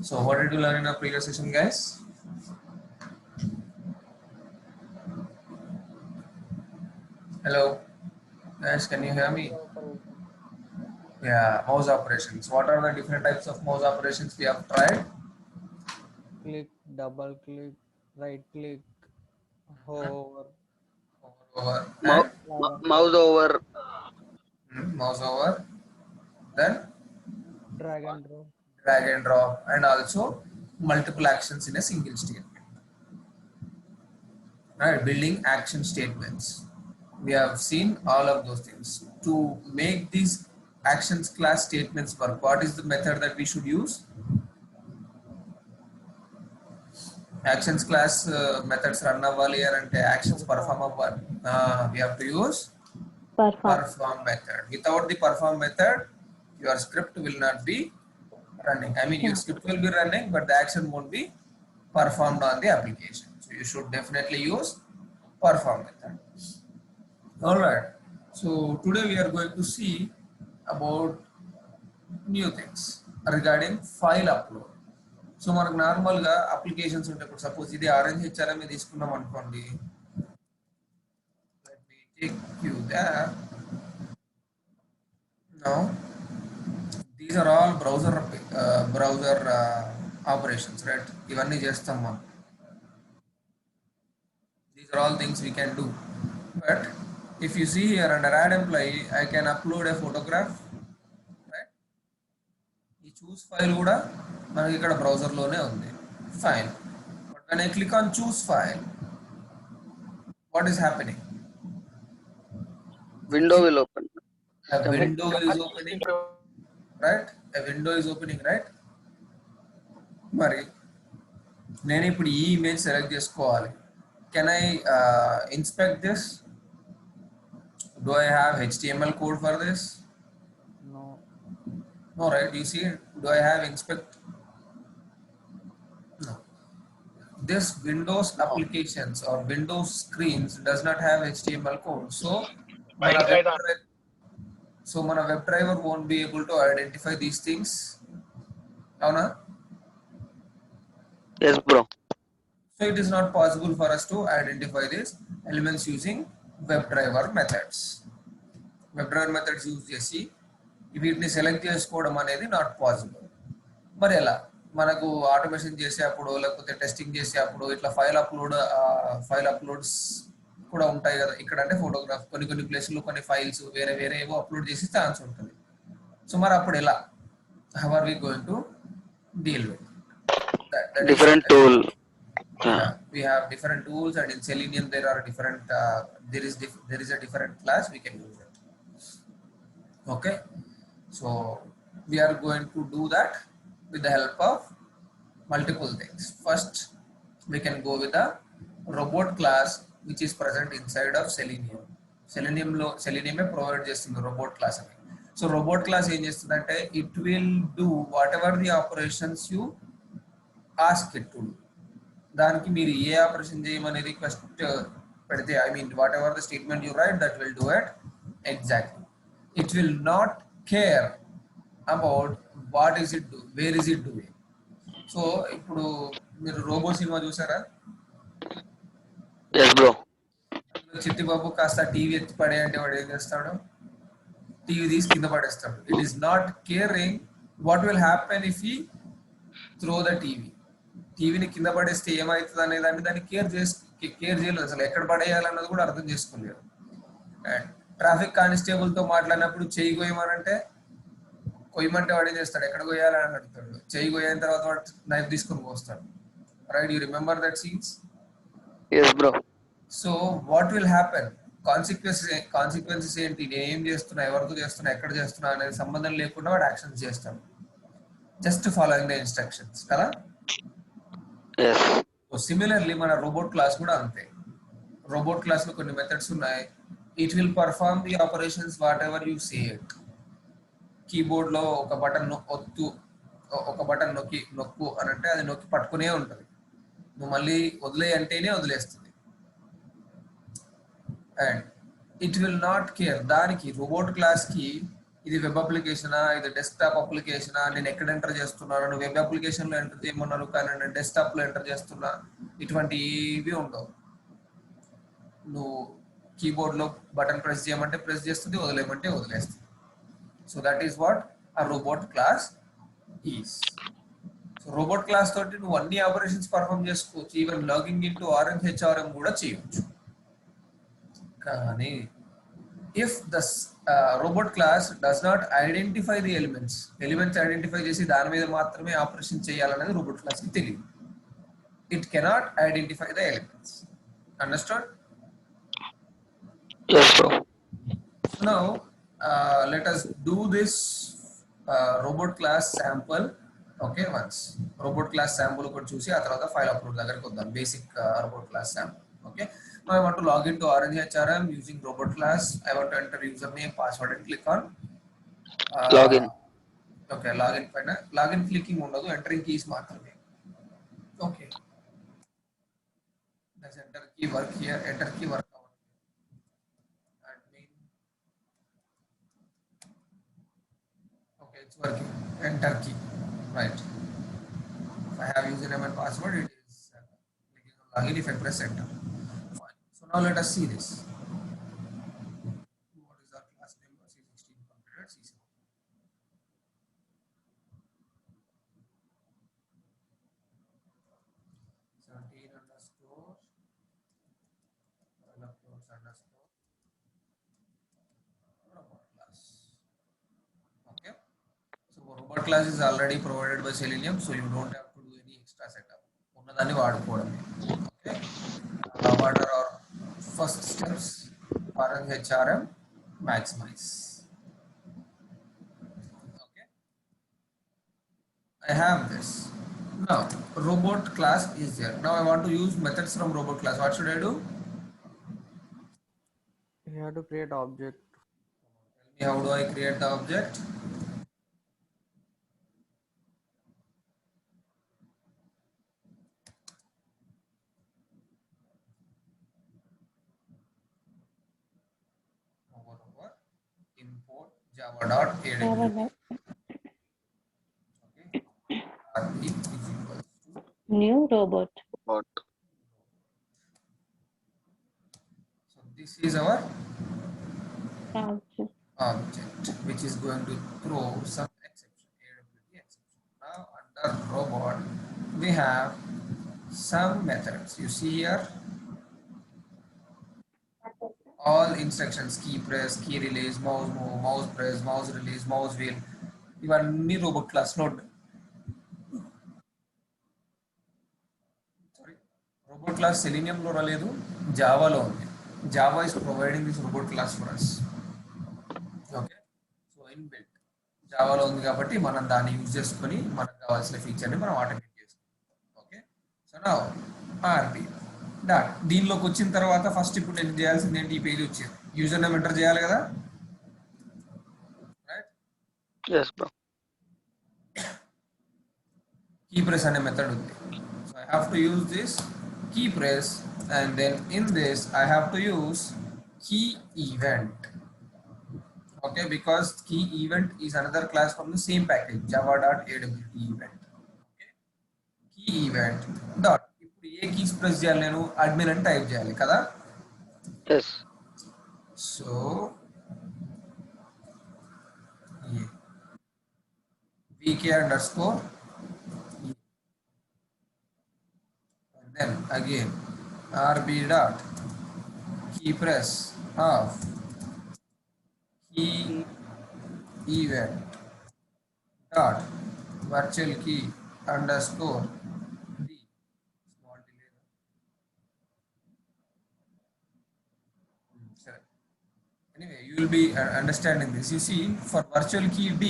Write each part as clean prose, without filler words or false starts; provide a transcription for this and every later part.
So what did you learn in our previous session, guys? Hello, guys, can you hear me? Yeah, mouse operations. What are the different types of mouse operations we have tried? Click, double click, right click, hover, Over Mou- and drag and Mouse drop, over. mouse over, then drag and drop. drag and drop, and also multiple actions in a single statement. Right, building action statements. We have seen all of those things. To make these actions class statements work, what is the method that we should use? Actions class methods run అవ్వాలి అని అంటే actions perform అవ్వాలి. We have to use perform method. Without the perform method, your script will not be running. I mean, your script will be running, but the action won't be performed on the application. So you should definitely use perform method. All right. So today we are going to see about new things regarding file upload. So మనకు నార్మల్గా applications ఉంటాయి. ఇప్పుడు suppose ఇది orange HRM తీసుకున్నాం అనుకోండి. Let me take you there. Now these are all browser operations, right? ఇవన్నీ చేస్తాం మనం. These are all things we can do. But if you see here under add employee, I can upload a photograph, right? ఈ చూస్ file కూడా మనకి ఇక్కడ బ్రౌజర్లోనే ఉంది. Fine. But when I click on choose file, what is happening? Window will open. A window is opening, right? A window is opening, right? మరి నేను ఇప్పుడు ఈ image select చేసుకోవాలి. Can I inspect this? Do I have HTML code for this? No, No, right? You see, do I have inspect? No. This Windows applications or Windows screens does not have HTML code. So మన web driver won't be able to identify these things. అవునా? Yes, bro. So it is not possible for us to identify these elements using WebDriver methods. WebDriver methods use చేసి వీటిని select చేసుకోవడం అనేది not possible. మరి ఎలా? మనకు automation చేసేటప్పుడు లేకపోతే టెస్టింగ్ చేసేటప్పుడు ఇట్లా ఫైల్ అప్లోడ్స్ కూడా ఉంటాయి కదా. ఇక్కడ అంటే ఫోటోగ్రాఫ్ కొన్ని ప్లేసుల్లో కొన్ని ఫైల్స్ వేరే ఏవో అప్లోడ్ చేసే ఛాన్స్ ఉంటుంది. సో మరి అప్పుడు ఎలా? How are we going to deal with that? Different tool. Yeah, we have different tools, and in Selenium there are different there is a different class we can use it. Okay, so we are going to do that with the help of multiple things. First, we can go with the robot class which is present inside of Selenium. Selenium provide చేస్తుంది robot class అని. So robot class ఏం చేస్తుందంటే it will do whatever the operations you ask it to do. దానికి మీరు ఏ operation చేయమని request పెడితే, I mean what ever the statement you right that will do it exactly. It will not care about what is it do, where is it doing. So ఇప్పుడు మీరు robo cinema చూసారా? Yes, bro. Chittibabu కాస్త TV ఎత్తి పడే అంటే వాడు ఏం చేస్తాడు? టీవీ తీసి కింద పడేస్తాడు. It is not caring what will happen if he throw the TV. టీవీని కింద పడేస్తే ఏమవుతుంది అనే దాన్ని కేర్ చేయలేదు. అసలు ఎక్కడ పడేయాలన్నది కూడా అర్థం చేసుకోలేదు. అండ్ ట్రాఫిక్ కానిస్టేబుల్తో మాట్లాడినప్పుడు చెయ్యి కొయ్యమనంటే కొయ్యమంటే వాడు ఏం చేస్తాడు? ఎక్కడ కొయ్యాలని అడుగుతాడు. చెయ్యి కొయ్యిన తర్వాత వాడు నైఫ్ తీసుకొని పోస్తాడు. Right? You remember that scenes? Yes, bro. So what will happen? Consequences ఏంటి? నేను ఏం చేస్తున్నా, ఎవరితో చేస్తున్నా, ఎక్కడ చేస్తున్నా అనేది సంబంధం లేకుండా వాడు యాక్షన్స్ చేస్తాడు, జస్ట్ ఫాలోయింగ్ ద ఇన్స్ట్రక్షన్స్ కదా. Yes. సో సిమిలర్లీ మన రోబోట్ క్లాస్ కూడా అంతే. రోబోట్ క్లాస్ లో కొన్ని మెథడ్స్ ఉన్నాయి. It will perform the operations what ever you say it. Keyboard లో ఒక బటన్ నొక్కు అని అంటే అది నొక్కి పట్టుకునే ఉంటుంది. నువ్వు మళ్ళీ వదిలే అంటేనే వదిలేస్తుంది. And it will not care. దానికి రోబోట్ క్లాస్ కి ఇది వెబ్ అప్లికేషనా, ఇది డెస్క్టాప్ అప్లికేషనా, నేను ఎక్కడ ఎంటర్ చేస్తున్నాను, వెబ్ అప్లికేషన్లో ఎంటర్ చేయమన్నాను కానీ నేను డెస్క్టాప్లో ఎంటర్ చేస్తున్నా, ఇటువంటి ఏవి ఉండవు. నువ్వు కీబోర్డ్లో బటన్ ప్రెస్ చేయమంటే ప్రెస్ చేస్తుంది, వదిలేయమంటే వదిలేస్తుంది. సో దట్ ఈస్ వాట్ ఆ robot class is. So robot class తోటి నువ్వు అన్ని ఆపరేషన్స్ పర్ఫామ్ చేసుకోవచ్చు, even logging in to RM HRM కూడా చేయొచ్చు. కానీ if the robot class does not identify the elements identify చేసి దాని మీద మాత్రమే ఆపరేషన్ చేయాలనేది రోబోట్ క్లాస్ కి తెలియదు. It cannot identify the elements. Understood? Yes, bro. Now let us do this robot class sample. Okay, once robot class sample ఒకటి చూసి ఆ తర్వాత ఫైల్ అప్లోడ్ దగ్గరికి వద్దాం. Basic robot class sample. Okay, now I want to log into Orange HRM using robot class. I want to enter username, password and click on Login. Okay, login పైన login clicking ఉండదు, entering keys మాత్రమే. Okay, does enter key work here? Enter key work out. Admin. Okay, it's working. Enter key. Right. If I have username and password, it is clicking on login. If I press enter. Fine. So now let us see this. What is our class number? C16 completed. C7. Robot class. Okay. So robot class is already provided by Selenium, so you don't have to do any extra setup. ఉన్నదాన్ని వాడుకోవడమే. Okay. What are our first steps? Orange HRM maximize. Okay. I have this. Now robot class is there. Now I want to use methods from robot class. What should I do? You have to create object. Tell me, how do I create the object? Over import java.aw. Okay. RP is equals to New robot. What? so this is our Object. object which is going to throw some exception, AWT exception. Now under robot we have some methods. You see here all instructions, key press, key release, mouse move, mouse press, mouse release, mouse wheel. ఇవన్నీ robot class లో ఉంటాయి. Sorry, robot class Selenium లో రాలేదు, జావాలో ఉంది. Java is providing this robot class for us. Okay, so inbuilt జావాలో ఉంది కాబట్టి మనం దాన్ని యూజ్ చేసుకొని మనకు కావాల్సిన ఫీచర్ని మనం ఆటోమేట్ చేసుకుంటాం. ఓకే, సో నా ఆర్పి డాట్ దీనిలోకి వచ్చిన తర్వాత ఫస్ట్ ఇప్పుడు నేను చేయాల్సింది ఏంటి, ఈ పేజ్ వచ్చింది, యూజర్ నేమ్ ఎంటర్ చేయాలి కదా, right? Yes, bro. Key press అనే మెథడ్ ఉంది. So I have to use this key press and then in this I have to use key event. Okay, because key event is another class from the same package java.awt event. Okay, key event dot ఇప్పుడు ఏ keys press చేయాలి, నేను admin అని type చేయాలి కదా. Yes. So vk underscore and then again rb dot key press of key event dot virtual key underscore d small delay. Sorry. Anyway, you will be understanding this. You see, for virtual key d,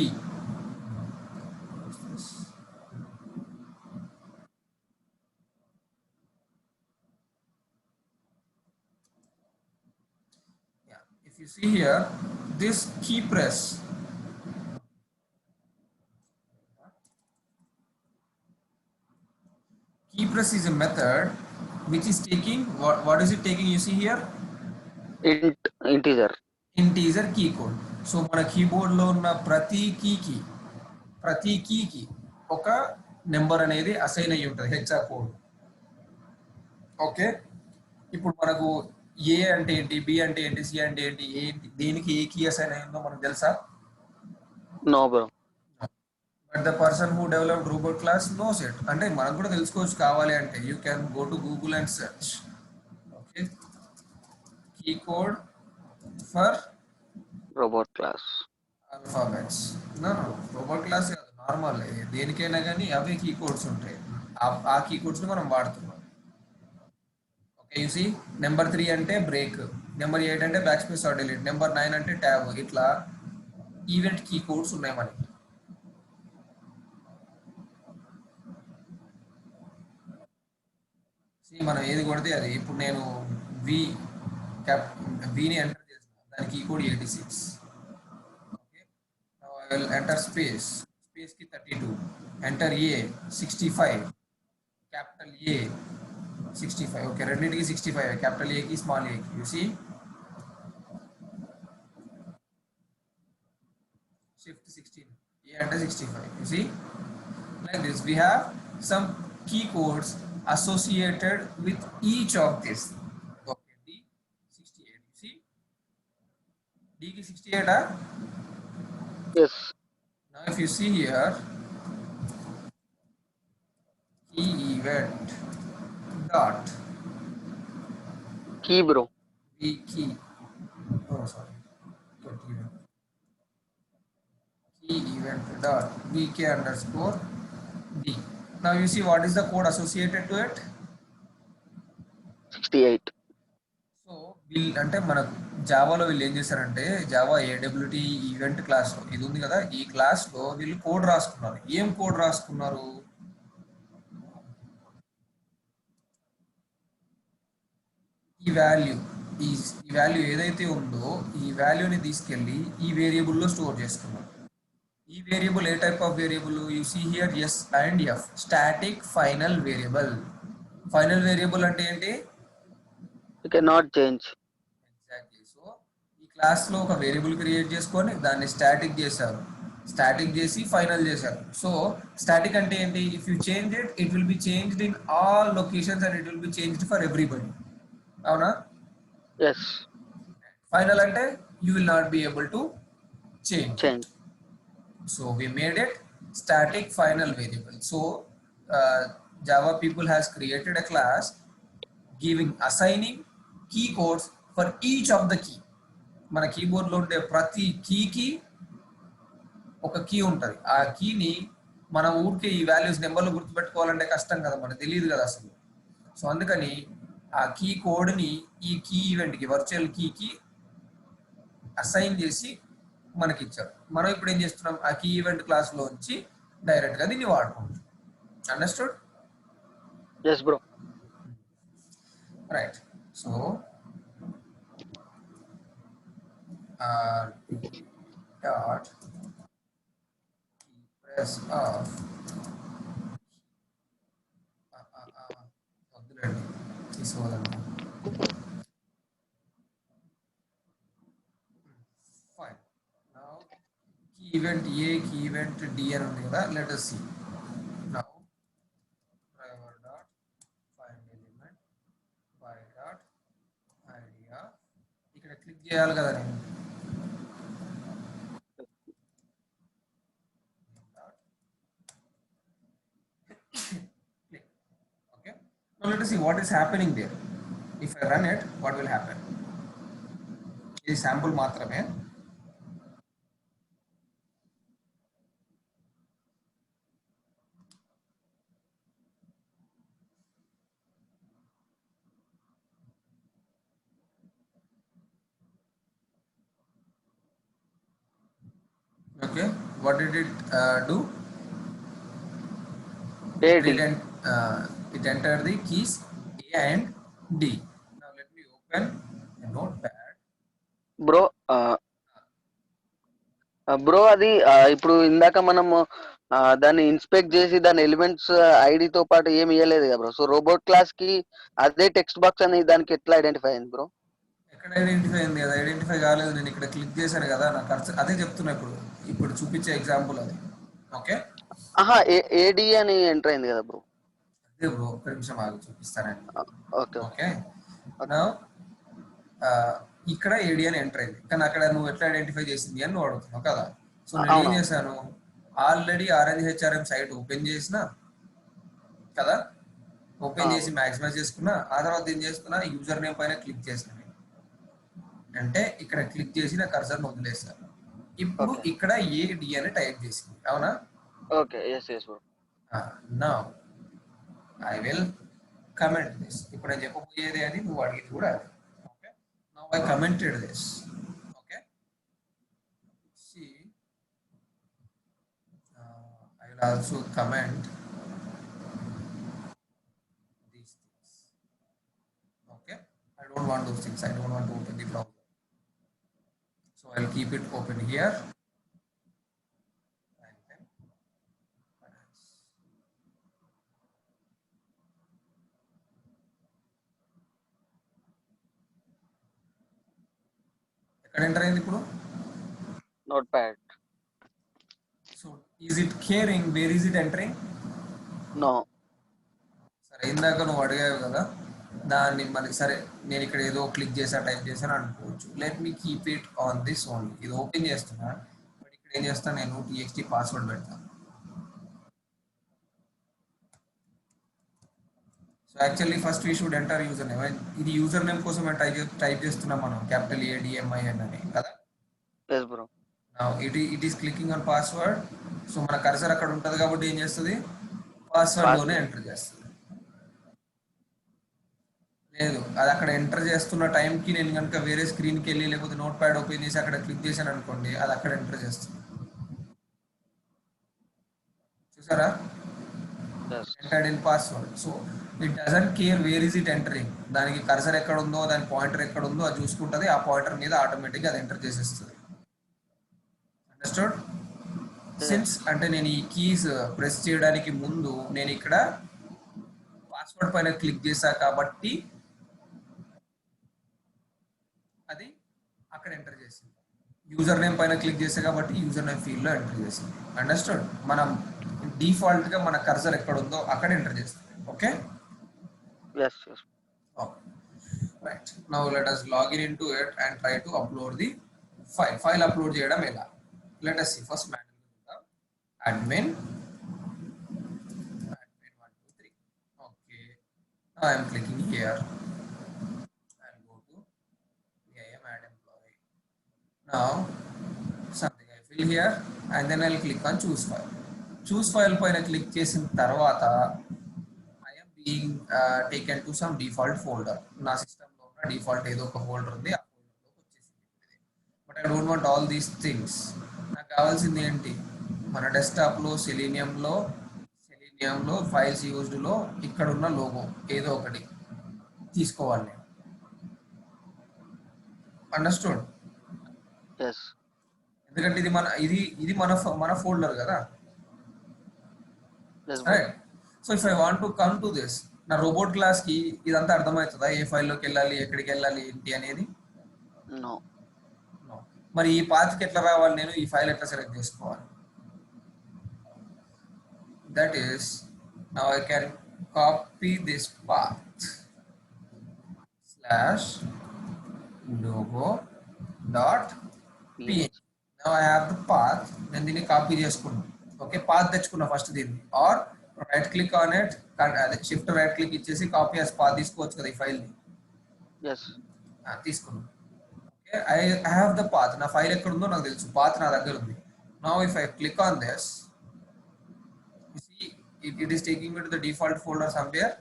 if you see here, this key press is a method which is taking what is it taking, you see here, Integer. integer key code. So మన కీబోర్డ్లో ఉన్న ప్రతి కీకి ఒక number అనేది assign అయ్యి ఉంటుంది, hexa code. Okay, ఇప్పుడు మనకు ఏ అంటే ఏంటి, బి అంటే ఏంటి, సి అంటే ఏంటి, దేనికి ఏ కీ అసైన్ అయిందో మనకు తెలుసా? No bro. But the person who developed robot class knows it. అంటే మనకు కూడా తెలుసుకోవచ్చు కావాలి అంటే. You can go to Google and search. Okay, key code for robot class. Alphabets. Robot class కాదు, నార్మల్ దేనికైనా కానీ అవే కీ కోడ్స్ ఉంటాయి. ఆ కీ కోడ్స్ మనం వాడుతున్నాం. ఓకే, యూ సీ నెంబర్ 3 అంటే బ్రేక్, నెంబర్ 8 అంటే back space or delete, number 9 అంటే ట్యాబ్. ఇట్లా ఈవెంట్ కీ కోడ్స్ ఉన్నాయి మనకి. మనం ఏది కొడితే అది. ఇప్పుడు నేను వి విని ఎంటర్ చేస్తాను, దాని key code 86. Okay, I will enter space కి 32, enter A 65, capital A 65. Okay, రెండింటికి 65, క్యాపిటల్ ఏకి స్మాల్ ఏకి. యూ సీ shift 16, a అంటే 65. You see, like this we have some key codes associated with each of this. Okay, D 68. You see, D ki 68 ah? Yes. Now if you see here, key event dot Key bro. v key. Oh sorry, get event. Key event dot vk underscore d. Now you see what is the code associated to it? 68. So వీళ్ళు అంటే మన జావాలో వీళ్ళు ఏం చేశారంటే, Java AWT event క్లాస్లో ఇది ఉంది కదా, ఈ క్లాస్లో వీళ్ళు కోడ్ రాసుకున్నారు. ఏం కోడ్ రాసుకున్నారు? ఈ వాల్యూ ఏదైతే ఉందో ఈ వాల్యూని తీసుకెళ్ళి ఈ వేరియబుల్లో స్టోర్ చేసుకున్నారు. ఈ వేరియబుల్ ఏ type of variable? You see here S and F, static final variable. Final variable అంటే ఏంటి? You cannot change. Exactly. So ఈ క్లాస్లో ఒక వేరియబుల్ క్రియేట్ చేసుకొని దాన్ని స్టాటిక్ చేశారు, స్టాటిక్ చేసి ఫైనల్ చేశారు. సో స్టాటిక్ అంటే ఏంటి? If you change it, it will be changed in all locations and it will be changed for everybody. అవునా? Yes. ఫైనల్ అంటే you will not be able to change. So we made it static final variable. So Java people has created a class assigning key codes for each of the key. మన కీబోర్డ్లో ఉండే ప్రతి కీకి ఒక key ఉంటుంది. ఆ కీని మనం ఊరికే ఈ వాల్యూస్ నెంబర్లు గుర్తుపెట్టుకోవాలంటే కష్టం కదా, మనకు తెలియదు కదా అసలు. సో అందుకని ఆ కీ కోడ్ని ఈ కీ ఈవెంట్కి, వర్చువల్ కీకి అసైన్ చేసి మనకి ఇచ్చారు. మనం ఇప్పుడు ఏం చేస్తున్నాం, ఆ కీ ఈవెంట్ క్లాస్లో వచ్చి డైరెక్ట్గా దీన్ని వాడుకుంటాం. Understood? Yes bro. Right. So dot press of వద్దులేండి, తీసుకోవాలండి. ఫైన్. నౌ కీ ఈవెంట్ ఏ, కీ ఈవెంట్ డి అని ఉంది కదా, let us see. Now driver dot find element by dot idea, ఇక్కడ క్లిక్ చేయాలి కదా నేను. Click. Okay. Now let us see what is happening there. If I run it, what will happen? ఇది sample మాత్రమే. Okay, what did it do? It entered the keys A and D. Now let me open a notepad. Bro bro అది ఇప్పుడు ఇందాక మనము దాన్ని inspect చేసి దాని elements ఐడితో పాటు ఏమి ఇవ్వలేదు కదా బ్రో. సో రోబోట్ క్లాస్ కి అదే టెక్స్ట్ బాక్స్ అని దానికి ఎట్లా ఐడెంటిఫై అయింది బ్రో? ఇక్కడ ఐడెంటిఫై అయింది కదా, ఐడెంటిఫై కాలేదు, నేను ఇక్కడ క్లిక్ చేశాను కదా, నాకు కర్సర్ అదే చెప్తున్నా ఇప్పుడు, ఇప్పుడు చూపించే ఎగ్జాంపుల్ అది. ఓకే, ఆహా, ఏడి అని ఎంటర్ అయింది కదా బ్రో. అదే బ్రో, ఒక్క నిమిషం ఆగి చూపిస్తానండి. ఓకే ఓకే ఓకే, నా ఇక్కడ ఏడి అని ఎంటర్ అయింది, కానీ అక్కడ నువ్వు ఎట్లా ఐడెంటిఫై చేసింది అని నువ్వు అడుగుతున్నావు కదా. సో నేను ఏం అవును. చేశాను, ఆల్రెడీ ఆర్ఎన్హెచ్ఆర్ఎం సైట్ ఓపెన్ చేసిన కదా, ఓపెన్ చేసి మ్యాక్సిమైజ్ చేసుకున్నా. ఆ తర్వాత ఏం చేస్తున్నా, యూజర్ నేమ్ పైన క్లిక్ చేసిన, అంటే ఇక్కడ క్లిక్ చేసి నా కర్సర్ వదిలేస్తాను. ఇప్పుడు ఓకే ఇక్కడ ఏడి అని టైప్ చేసింది, అవునా. ఓకే. Yes yes bro. నా ఐ విల్ కమెంట్ దిస్, ఇప్పుడు నేను చెప్పబోయేది అది, నువ్వు అడిగింది కూడా అది. Okay, now I commented this. Okay, see I will also comment these things. Okay, I don't want those things, I don't want to open the browser, so I'll keep it open here and then finance. ఎక్కడ enter అయింది ఇప్పుడు? Notepad. So is it caring where is it entering? No. సరే, ఇందాక నువ్వు అడిగావు కదా, దాన్ని మనకి సరే నేను ఇక్కడ ఏదో క్లిక్ చేసా టైప్ చేశాను అనుకోవచ్చు. Let me keep it on this only. ఇది ఓపెన్ చేస్తున్నా, బట్ ఇక్కడ ఏం చేస్తాను, నేను టీఎక్స్టీ పాస్వర్డ్ పెడతాను. So actually first we should enter user name. ఇది యూజర్ నేమ్ కోసం టైప్ చేస్తున్నాం మనం, క్యాపిటల్ ADMIN అని కదా. Yes bro. It is clicking on password. So మన కర్సర్ అక్కడ ఉంటుంది కాబట్టి ఏం చేస్తుంది, పాస్వర్డ్ లోనే ఎంటర్ చేస్తుంది. లేదు, అది అక్కడ ఎంటర్ చేస్తున్న టైంకి నేను కనుక వేరే స్క్రీన్కి వెళ్ళి లేకపోతే నోట్ ప్యాడ్ ఓపెన్ చేసి అక్కడ క్లిక్ చేశాను అనుకోండి, అది అక్కడ ఎంటర్ చేస్తుంది. చూసారా, entered in password. So it doesn't care wear is it entering. దానికి కర్సర్ ఎక్కడ ఉందో, దాని పాయింటర్ ఎక్కడ ఉందో అది చూసుకుంటుంది. ఆ పాయింటర్ మీద ఆటోమేటిక్గా అది ఎంటర్ చేసేస్తుంది. అండర్స్టూడ్? సిన్స్ అంటే నేను ఈ కీస్ ప్రెస్ చేయడానికి ముందు నేను ఇక్కడ పాస్వర్డ్ పైన క్లిక్ చేశా కాబట్టి అది అక్కడ ఎంటర్ చేసింది. యూజర్ నేమ్ పైన క్లిక్ చేసా కాబట్టి యూజర్ నేమ్ ఫీల్డ్ లో ఎంటర్ చేసింది. అండర్స్టూడ్? మనం డిఫాల్ట్ గా మన కర్సర్ ఎక్కడ ఉందో అక్కడ ఎంటర్ చేస్తుంది. Okay, yes yes. Right, now let us log in into it and try to upload the file upload చేయడం ఎలా. let us see first manual admin 123. okay, now I am clicking here. I'll go to IAM add employee. Now something I fill here and then I'll click on choose file. choose file పైన click చేసిన తర్వాత I am being taken to some default folder. నా system లో ఉన్న default ఏదో ఒక folder ఉంది, ఆ ఫోల్డర్ లోకి వచ్చేసింది. But I don't want all these things. నాకు కావాల్సింది ఏంటి, మన డెస్క్టాప్ లో సెలీనియంలో ఫైల్స్ యూజ్డ్ లో ఇక్కడ ఉన్న లోగో ఏదో ఒకటి తీసుకోవాలి నేను. అండర్స్టూడ్? yes. ఎందుకంటే ఇది మన ఫోల్డర్ కదా. yes right, so if I want to come to this, నా రోబోట్ క్లాస్ కి ఇదంతా అర్థమవుతుందా, ఏ ఫైల్లోకి వెళ్ళాలి, ఎక్కడికి వెళ్ళాలి, ఏంటి అనేది? no. మరి ఈ పాత్కి ఎట్లా రావాలి, నేను ఈ ఫైల్ ఎట్లా సెలెక్ట్ చేసుకోవాలి? That is, now I can copy this path /logo.png. Now I have the path. నేను దీన్ని కాపీ చేసుకున్నాను. ఓకే, పాత్ తెచ్చుకున్నా ఫస్ట్ దీన్ని, or right click on it, అదే షిఫ్ట్ రైట్ క్లిక్ ఇచ్చేసి కాపీ యాస్ పాత్ తీసుకోవచ్చు కదా ఈ ఫైల్ని. yes. తీసుకున్నాను. Okay, I have the path. నా ఫైల్ ఎక్కడ ఉందో నాకు తెలుసు, పాత్ నా దగ్గర ఉంది. Now if I click on this, you see it is taking me to the default folder somewhere.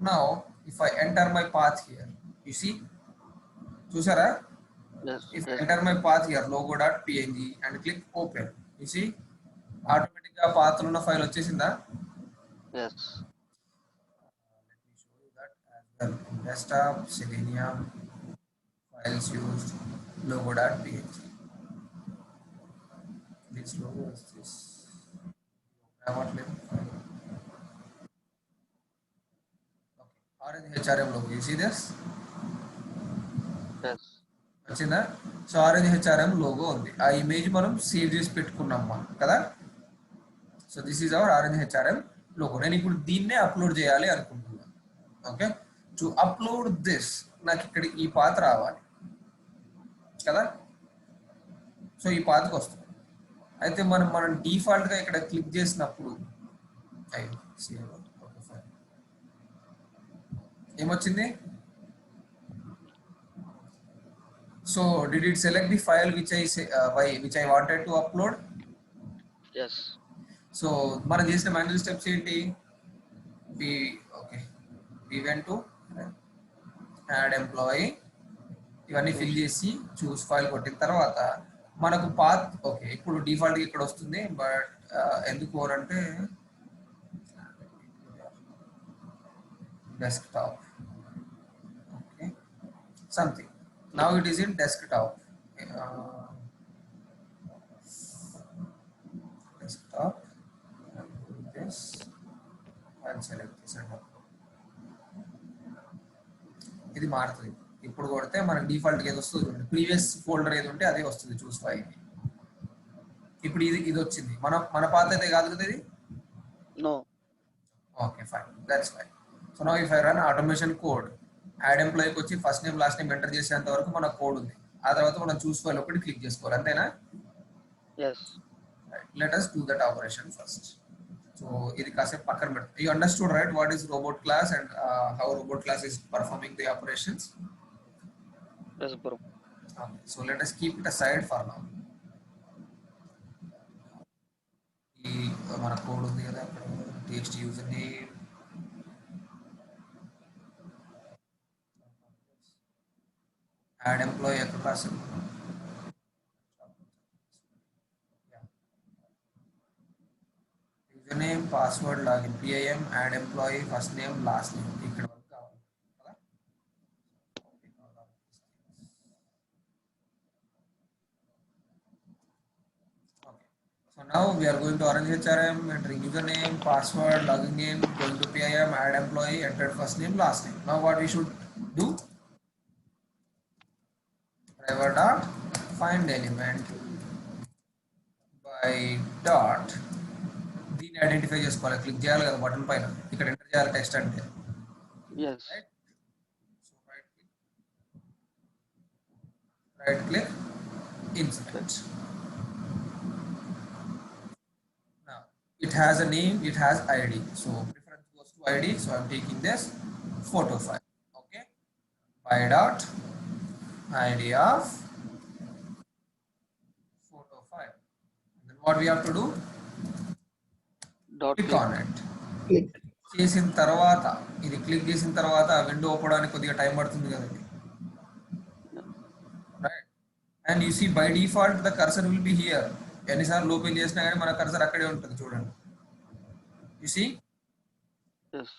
Now if I enter my path here, you see, చూసారా, yes if I yes. enter my path here logo.png and click open, you see automatic గా path లో ఉన్న file వచ్చేసిందా? yes. Let me show you that as well. Desktop selenium files used logo.png. This logo is this. Okay, RNHRM logo. You see this? yes. వచ్చిందా? So orange HRM logo ఉంది, ఆ image మనం save చేసి పెట్టుకున్నాం మనం కదా. So this is our orange HRM logo. నేను ఇప్పుడు దీన్నే అప్లోడ్ చేయాలి అనుకుంటున్నాను. ఓకే, టు అప్లోడ్ దిస్ నాకు ఇక్కడ ఈ పాత్ రావాలి కదా. సో ఈ పాత్కి వస్తుంది. అయితే మనం డిఫాల్ట్గా ఇక్కడ క్లిక్ చేసినప్పుడు ఏమొచ్చింది? So did it select the file which I wanted to upload? Yes. So మనం చేసిన మాన్యువల్ స్టెప్స్ ఏంటి? We okay, we went to add employee, ఇవన్నీ ఫిల్ చేసి చూస్ ఫైల్ కొట్టిన తర్వాత మనకు పాత్ ఓకే ఇప్పుడు డిఫాల్ట్ ఇక్కడ వస్తుంది. బట్ ఎందుకు అంటే desktop, okay something. Now it is in desktop. Desktop this and select this and upload. ఇది మారుతుంది. ఇప్పుడు కొడితే మనకి డిఫాల్ట్ ఏది వస్తుంది, ప్రీవియస్ ఫోల్డర్ ఏది ఉంటే అదే వస్తుంది చూస్ ఫైల్. ఇప్పుడు ఇది వచ్చింది. మన పాత అయితే కాదు కదా ఇది. No. Okay fine, that's fine. So now if I run automation code, add ఎంప్లాయీకి వచ్చి first name last name enter చేసేంత వరకు మన కోడ్ ఉంది. ఆ తర్వాత మనం చూస్ ఫైల్ ఒకటి క్లిక్ చేసుకోవాలి, అంతేనా? Yes. Let us do that operation first. So ఇది కాసేపు పక్కన పెడతాం. You understood right what is robot class and how robot class is performing the operations? Yes bro. So let us keep it aside for now. ఈ మన code ఉంది కదా, text user name, add employee ఎక్కడ రాసింది? User name, password, login, PIM, add employee, first name, last name, ఇక్కడ వరకు కావాలి కదా. Okay, so now we are going to Orange HRM, entering username, password, logging in, going to PIM, add employee, entered first name, last name. Now what we should do? Driver dot find element by dot, దీన్ని identify చేసుకోవాలి. Click చేయాలి కదా button పైన, ఇక్కడ enter చేయాలి text అంటే. Yes. Right click, insert. Now it has a name, it has ID, so preference goes to ID. So I'm taking this photo file. Okay, by dot ID of photo file. And then what we have to do? Dot Click on it. చేసిన తర్వాత ఇది click చేసిన తర్వాత window open అవడానికి కొద్దిగా time పడుతుంది కదా ఇది, right? And you see by default the cursor will be here. ఎన్నిసార్లు ఓపెన్ చేసినా కానీ మన కర్సర్ అక్కడే ఉంటుంది చూడండి. You see yes.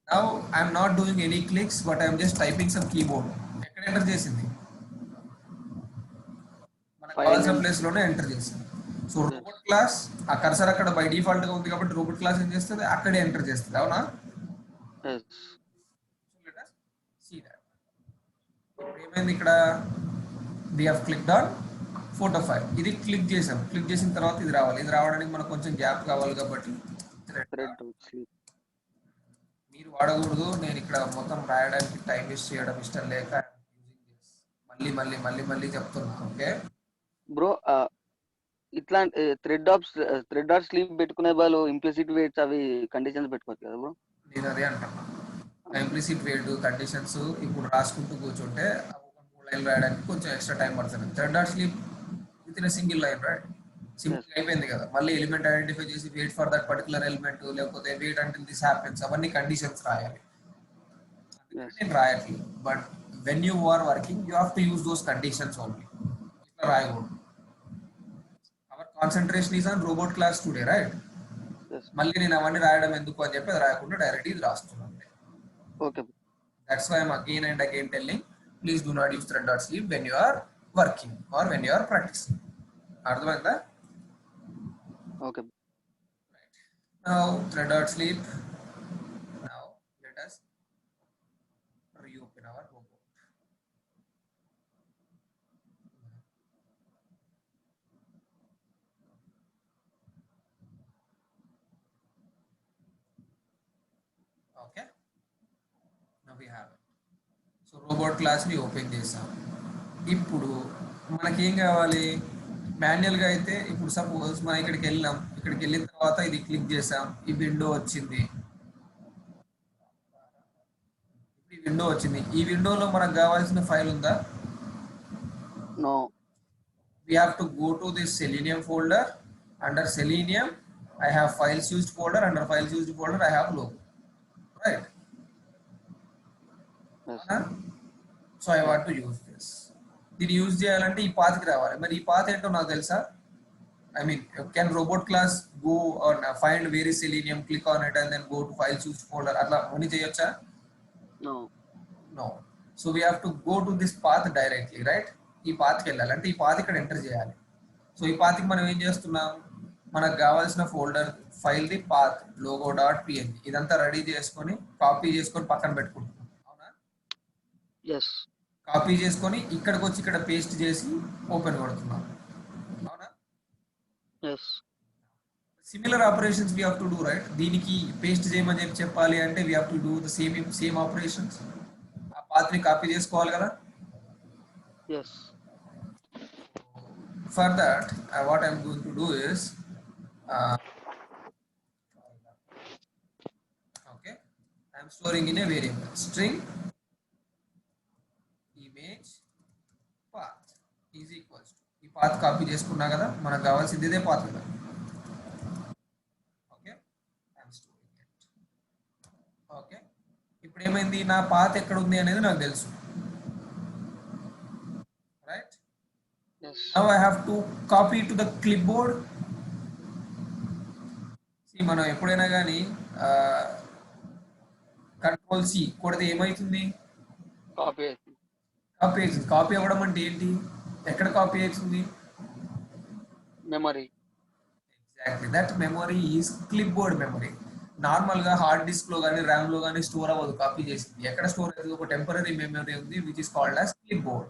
Now I'm not doing any clicks, but I'm just typing some keyboard. ఎక్కడ ఎంటర్ చేసింది? మనకు కావాల్సిన ప్లేస్ లోనే ఎంటర్ చేసింది. సో రోబోట్ క్లాస్ ఆ కర్సర్ అక్కడ బై డిఫాల్ట్ గా ఉంది కాబట్టి రోబోట్ క్లాస్ ఏం చేస్తుంది, అక్కడే ఎంటర్ చేస్తుంది, అవునా? ఎస్. ఏమైంది ఇక్కడ? We have clicked on photo file. ఇది క్లిక్ చేసాం, క్లిక్ చేసిన తర్వాత ఇది రావాలి. ఇది రావడానికి మనకు కొంచెం గ్యాప్ కావాలి కాబట్టి థ్రెడ్ స్లీప్ మీరు వాడకూడదు. నేను ఇక్కడ మొత్తం రాయడానికి టైం వేస్ట్ చేయడం ఇష్టం లేక మళ్ళీ మళ్ళీ మళ్ళీ మళ్ళీ చెప్తున్నా. Okay bro. ఇట్లాంటి థ్రెడ్ డాట్ స్లీప్ పెట్టుకునే వాళ్ళు ఇంప్లిసిట్ వెయిట్స్ అవి కండిషన్స్ పెట్టుకోవచ్చు కదా బ్రో? నేను అదే అంటున్నా, ఇంప్లిసిట్ వెయిట్ కండిషన్స్ ఇప్పుడు రాసుకుంటూ కూర్చుంటే మూడు లైన్లు రాయడానికి కొంచెం ఎక్స్ట్రా టైం పడుతుంది. Thread dot sleep within single line right, simple అయిపోయింది కదా. మళ్ళీ ఎలిమెంట్ ఐడెంటిఫై చేసి wait for that particular element, లేకపోతే వెయిట్ అంటిల్ దిస్ హ్యాపెన్స్, అవన్నీ కండిషన్స్ రాయాలి. నేను రాయట్లేదు, but when you are working you have to use those conditions only. ఇట్లా రాయకూడదు. Our concentration is on robot class today right. మళ్ళీ నేను అవన్నీ రాయడం ఎందుకు అని చెప్పి అది రాయకుండా డైరెక్ట్ ఇది రాస్తున్నాను. Okay. That's why I'm again and again telling, please do not use thread.sleep when you are working or when you are practicing. అర్థమైందా? Okay. Now thread.sleep. Now let us reopen our robot. we have it. So robot క్లాస్ని open చేసాం. ఇప్పుడు మనకి ఏం కావాలి, మాన్యువల్గా అయితే ఇప్పుడు సపోజ్ మనం ఇక్కడికి వెళ్ళాం, ఇక్కడికి వెళ్ళిన తర్వాత ఇది క్లిక్ చేసాం, ఈ విండో వచ్చింది, ఈ విండో వచ్చింది. ఈ విండోలో మనకు కావాల్సిన ఫైల్ ఉందా? No. We have to go to this Selenium folder. Under Selenium I have files used folder. Under files used folder I have logo, right? Yes. So I want to use this. దీన్ని use చేయాలంటే ఈ పాత్కి రావాలి. మరి ఈ path ఏంటో నాకు తెలుసా? I mean, can robot class go on find where is Selenium, click on it and then go to files used folder? అట్లా అని చేయొచ్చా? No. So we have to go to this path directly, right? ఈ పాత్కి వెళ్ళాలి అంటే ఈ path ఇక్కడ enter చేయాలి. So ఈ పాత్కి మనం ఏం చేస్తున్నాం, మనకు కావాల్సిన ఫోల్డర్ ఫైల్ది పాత్ logo.png ఇదంతా రెడీ చేసుకొని కాపీ చేసుకొని పక్కన పెట్టుకుంటున్నాం. అవునా? ఎస్. కాపీ చేసుకొని ఇక్కడికి వచ్చి ఇక్కడ పేస్ట్ చేసి ఓపెన్ కొడుతున్నాం. అవునా? Yes. Similar operations we have to do, right? దీనికి పేస్ట్ చేయమని చెప్పాలి అంటే we have to do the same operations. ఆ పాత్ని కాపీ చేసుకోవాలి కదా. Yes. For that, what I'm going to do is, okay, I'm storing in a variable string image path is equals to ఈ path copy చేసుకున్నా కదా, మనకు కావాల్సింది ఇదే path కదా. Okay, I'm storing it. Okay, ఇప్పుడు ఏమైంది, నా path ఎక్కడ ఉంది అనేది నాకు తెలుసు. Right? Yes. Now I have to copy to the clipboard. See, మనం ఎప్పుడైనా కానీ కంట్రోల్ సి కొడితే ఏమవుతుంది, కాపీ అవుతుంది. కాపీ అవ్వడం అంటే ఏంటి, ఎక్కడ కాపీ అవుతుంది? Memory. Exactly, that memory is clipboard memory. నార్మల్గా హార్డ్ డిస్క్ లో కానీ ర్యామ్ లో కానీ స్టోర్ అవ్వదు, కాపీ చేసింది. ఎక్కడ స్టోర్ అవుతుంది? ఒక టెంపరీ మెమరీ ఉంది which is called as clipboard.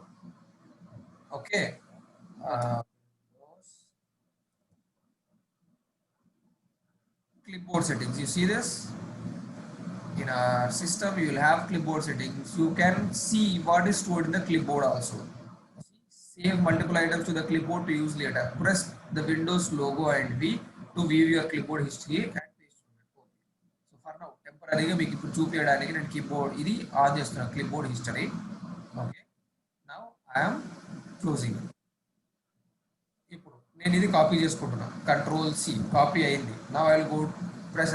Okay. Clipboard settings. You see this? In our system, you will have clipboard settings. You can see what is stored in the clipboard also. Save multiple items to the clipboard to use later. Press the Windows logo and V to view your clipboard history and paste it. So for now, temporarily, we can చూపించడానికి నేను keyboard ఇది on చేస్తున్నాను, clipboard history. Okay. Now I am closing it. ఇప్పుడు నేను ఇది copy చేసుకుంటున్నా, control C, copy అయింది. Now I will go press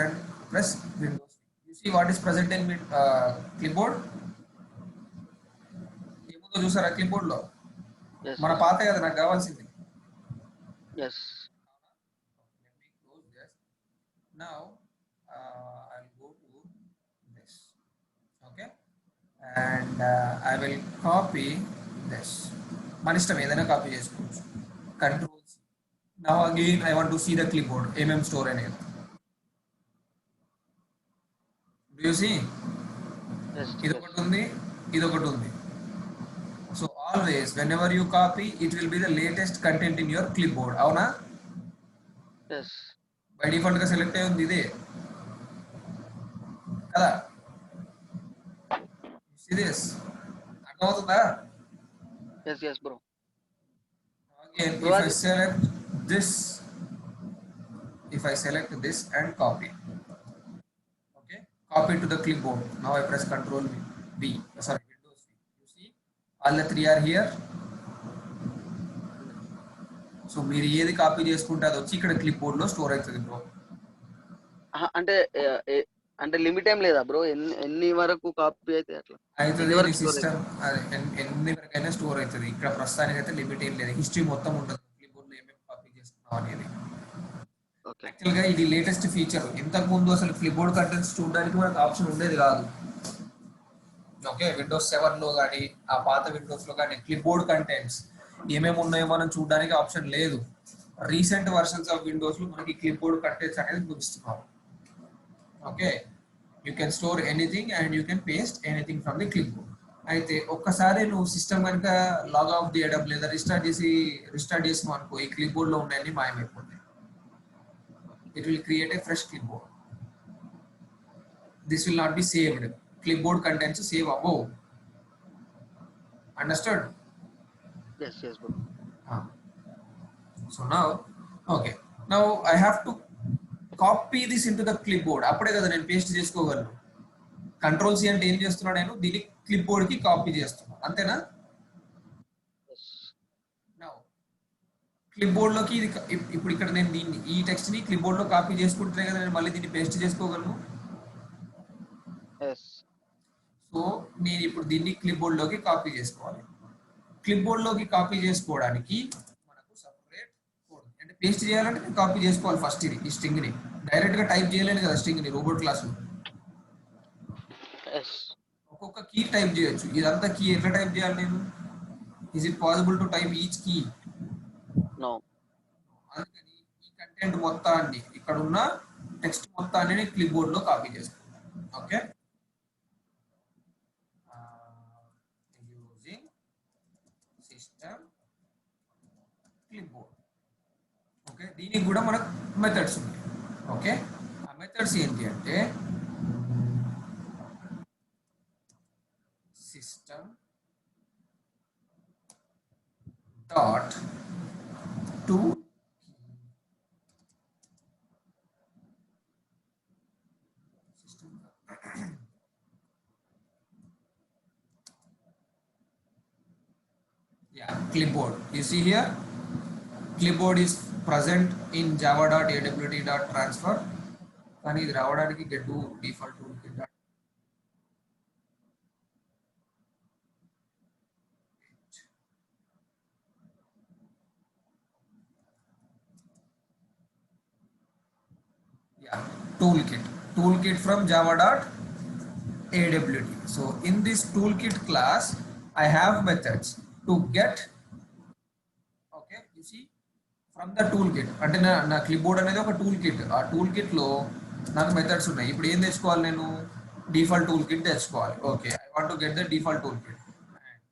Windows. You see what is present in clipboard. ఏముందో చూసారా క్లిప్బోర్డ్ లో? మన పాత కదా నాకు కావాల్సింది. yes. Let me close this. Now I'll go to this. Okay, and I will copy this. మన ఇష్టం ఏదైనా కాపీ చేసుకోవచ్చు. Control C. Now again I want to see the clipboard ఏమేం స్టోర్ అనేది. Do you see? ఇది ఒకటి ఉంది, ఇది ఒకటి ఉంది. So always whenever you copy it will be the latest content in your clipboard. అవునా? బై డిఫాల్ట్ గా సెలెక్ట్ అయి ఉంది ఇదే కదా. See this? అర్థమవుతుందా? Yes bro. Again, if I select this and copy, okay, copy to the clipboard. Now I press Control V, sorry, Windows V. You see, all the three are here. So మీరు ఏది copy చేసుకుంటే అది వచ్చి ఇక్కడ క్లిప్బోర్డ్ లో store అవుతుంది bro. అంటే limit ఏం లేదా బ్రో? ఎన్ని వరకు కాపీ అయితే అట్లా అవుతుంది సిస్టమ్, ఎన్ని వరకైనా స్టోర్ అవుతుంది. ఇక్కడ ప్రస్తుతానికి అయితే లిమిట్ ఏం లేదు, హిస్టరీ మొత్తం ఉంటుంది క్లిప్బోర్డ్ లో ఏమేమి కాపీ చేసుకున్నాం అనేది. యాక్చువల్ గా ఇది లేటెస్ట్ ఫీచర్. ఇంతకు ముందు అసలు క్లిప్బోర్డ్ కంటెంట్స్ చూడడానికి మనకు ఆప్షన్ ఉండేది కాదు. ఓకే, విండోస్ 7 లో కానీ ఆ పాత విండోస్ లో కానీ క్లిప్బోర్డ్ కంటెంట్స్ ఏమేమి ఉన్నాయో మనం చూడడానికి ఆప్షన్ లేదు. రీసెంట్ వర్షన్స్ ఆఫ్ విండోస్ లో మనకి క్లిప్బోర్డ్ కంటెంట్స్ అనేది చూపిస్తున్నాం. Okay, you can store anything and you can paste anything from the clipboard. అయితే ఒక్కసారి నువ్వు సిస్టమ్ కనుక లాగ్ ఆఫ్ చేయడం లేదా రిస్టార్ట్ చేసినావు అనుకో, ఈ క్లిప్బోర్డ్ లో ఉన్నాయని మాయమైపోతాయి. It will create a fresh clipboard. This will not be saved clipboard contents save above. Understood? yes bro. Ah. So now, okay, now I have to copy this into the clipboard. అప్పుడే కదా నేను paste చేసుకోగలను. Control C అంటే ఏం చేస్తున్నా, నేను దీన్ని clip board కి కాపీ చేస్తున్నా, అంతేనా? Yes. నౌ క్లిప్ బోర్డ్ లోకి ఇది ఇప్పుడు ఇక్కడ నేను దీన్ని ఈ టెక్స్ట్ ని క్లిప్ బోర్డ్ లో కాపీ చేసుకుంటే కదా నేను మళ్ళీ దీన్ని పేస్ట్ చేసుకోగలను. Yes. సో నేను ఇప్పుడు దీన్ని క్లిప్ బోర్డ్ లోకి కాపీ చేసుకోవాలి. క్లిప్ బోర్డ్ లోకి కాపీ చేసుకోవడానికి మనకు సపరేట్ కోడ్, అంటే పేస్ట్ చేయాలంటే నేను కాపీ చేసుకోవాలి ఫస్ట్ ఇది, ఈ స్ట్రింగ్ ని డైరెక్ట్ గా టైప్ చేయలేను కదా స్ట్రింగ్ ని రోబోట్ క్లాస్ లో. Yes. ఒక్కొక్క కీ టైప్ చేయొచ్చు. ఇదంతా కీ ఎట్లా టైప్ చేయాలి నేను? Is it possible to type each key? No. అందుకని ఈ కంటెంట్ మొత్తాన్ని, ఇక్కడ ఉన్న టెక్స్ట్ మొత్తాన్ని క్లిప్ బోర్డ్ లో కాపీ చేసుకుంటాను. Okay, using system clipboard. Okay, దీనికి కూడా మనకు మెథడ్స్ ఉన్నాయి. ఓకే, ఆ మెథడ్స్ ఏంటి అంటే system dot to clipboard. You see here, clipboard is present in java.awt.transfer. కానీ ఇది రావడానికి get to default toolkit. Yeah, toolkit from java.awt. So in this toolkit class I have methods to get. Okay, you see, from the toolkit అంటే నా clipboard అనేది ఒక toolkit. ఆ toolkit లో నాకు మెథడ్స్ ఉన్నాయి. ఇప్పుడు ఏం తెచ్చుకోవాలి నేను? డిఫాల్ట్ టూల్ కిట్ తెచ్చుకోవాలి. Okay, I want to get the default toolkit.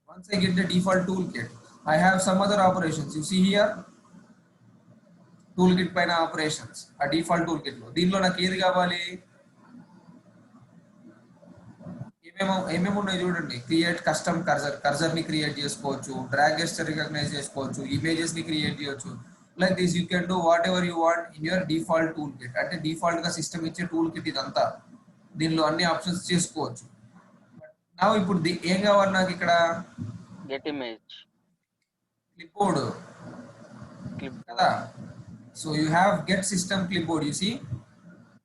Once I get the default toolkit, I have some other operations. You see here, toolkit పైన operations, ఆ default toolkit లో. దీనిలో నాకు ఏది కావాలి? ఏమేమి ఉన్నాయి చూడండి. క్రియేట్ కస్టమ్ కర్సర్ ని క్రియేట్ చేసుకోవచ్చు, డ్రాగ్ గెస్చర్ రికగ్నైజ్ చేసుకోవచ్చు, ఇమేజెస్ ని క్రియేట్ చేయొచ్చు. Like this you can do what ever you want in your default tool kit. అంటే డిఫాల్ట్ గా సిస్టమ్ ఇచ్చే టూల్ కిట్ ఇదంతా. దీనిలో అన్ని ఆప్షన్స్ చేసుకోవచ్చు. నా ఇప్పుడు ఏం కావాలి నాకు ఇక్కడ? Get image. క్లిప్బోర్డ్ కదా. So you have get system clipboard. You see,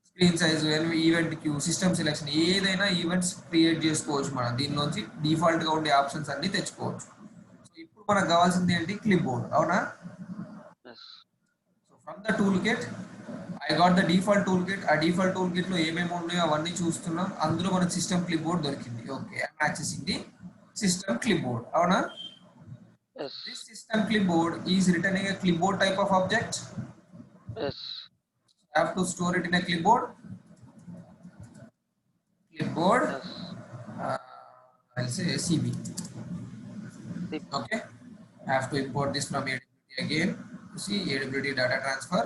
screen size, event queue, system selection, ఏదైనా ఈవెంట్స్ క్రియేట్ చేసుకోవచ్చు మనం దీనిలోంచి. డిఫాల్ట్ గా ఉండే ఆప్షన్స్ అన్ని తెచ్చుకోవచ్చు. సో ఇప్పుడు మనకు కావాల్సింది ఏంటి? క్లిప్ బోర్డ్, అవునా? So from the tool kit I got the default toolkit. ఆ డిఫాల్ట్ టూల్ కిట్ లో ఏమేమి ఉన్నాయో అవన్నీ చూస్తున్నాం. అందులో మనకు సిస్టమ్ క్లిప్ బోర్డ్ దొరికింది. Okay, I'm accessing the system clip board, అవునా? This system clipboard is written in a clipboard type of object. Yes. I have to store it in a clipboard. Yes. I'll say CB. Okay, I have to import this from AWT again. You see, AWT data transfer.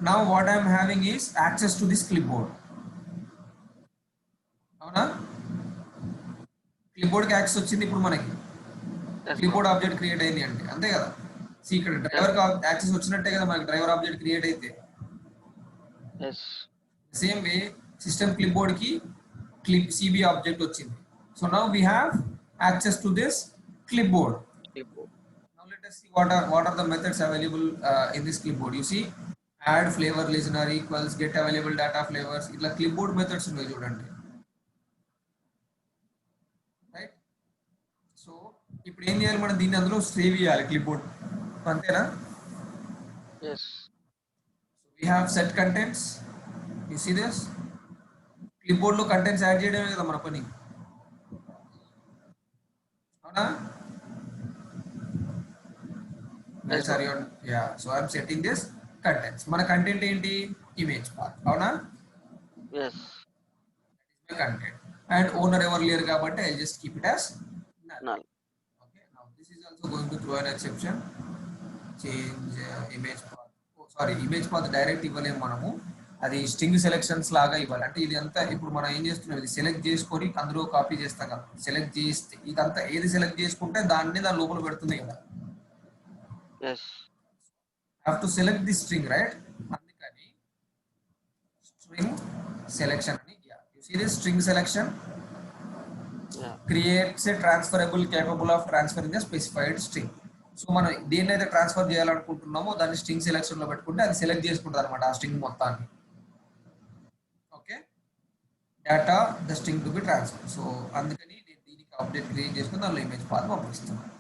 Now what I am having is access to this clipboard. అవునా? క్లిప్బోర్డ్ కి access వచ్చింది ఇప్పుడు మనకి. క్లిప్బోర్డ్ object create అయింది అంటే, అంతే కదా. C ఇక్కడ డ్రైవర్ కి యాక్సెస్ వచ్చినట్టే కదా మనకి డ్రైవర్ ఆబ్జెక్ట్ క్రియేట్ అయితే. సేమ్ వే సిస్టమ్ క్లిప్బోర్డ్ కి క్లిప్ సిబి ఆబ్జెక్ట్ వచ్చింది. So now we have access to this clipboard. Now let us see what are the methods available in this clipboard. You see, add flavor listener equals get available data flavors. ఇట్లా clipboard methods ఉన్నాయి చూడండి. Right. So ఇప్పుడు ఏం చేయాలి మనం? దీన్ని అందులో save చేయాలి క్లిప్బోర్డ్, అంతేనా? Yes. So we have set contents. You see this? క్లిప్బోర్డ్ లో కంటెంట్స్ యాడ్ చేయడమే కదా మన పని, అవునా? Yes, yeah. So I'm setting this contents. మన కంటెంట్ ఏంటి? ఇమేజ్ పాత్, అవునా? Yes. That is my content. And owner ఎవరు లేరు కాబట్టి I'll just keep it as null. Okay. Now this is also going to throw an exception. Change image path. Oh, sorry, image path direct ఇవ్వలేము మనము. అది string selections లాగా ఇవ్వాలి. అంటే ఇది అంతా ఇప్పుడు మనం ఏం చేస్తున్నాం, ఇది సెలెక్ట్ చేసుకొని అందులో కాపీ చేస్తాం కదా. సెలెక్ట్ చేస్తే ఇదంతా ఏది సెలెక్ట్ చేసుకుంటే దాన్ని దాని లోపల పెడుతుంది కదా. yes, have to select the string right. అందుకని స్ట్రింగ్ సెలెక్షన్ అని you see this string selection yeah, creates a transferable capable of transferring a specified string. So మనం దేన్ని అయితే ట్రాన్స్ఫర్ చేయాలనుకుంటున్నామో దాన్ని స్ట్రింగ్ సెలెక్షన్ లో పెట్టుకుంటే అది సెలెక్ట్ చేసుకుంటుంది అనమాట ఆ స్ట్రింగ్ మొత్తాన్ని. Okay, data the string to be transfer. సో అందుకని నేను దీనికి ఆబ్జెక్ట్ క్రియేట్ చేసుకుని దానిలో ఇమేజ్ పాత్ పంపిస్తున్నాను.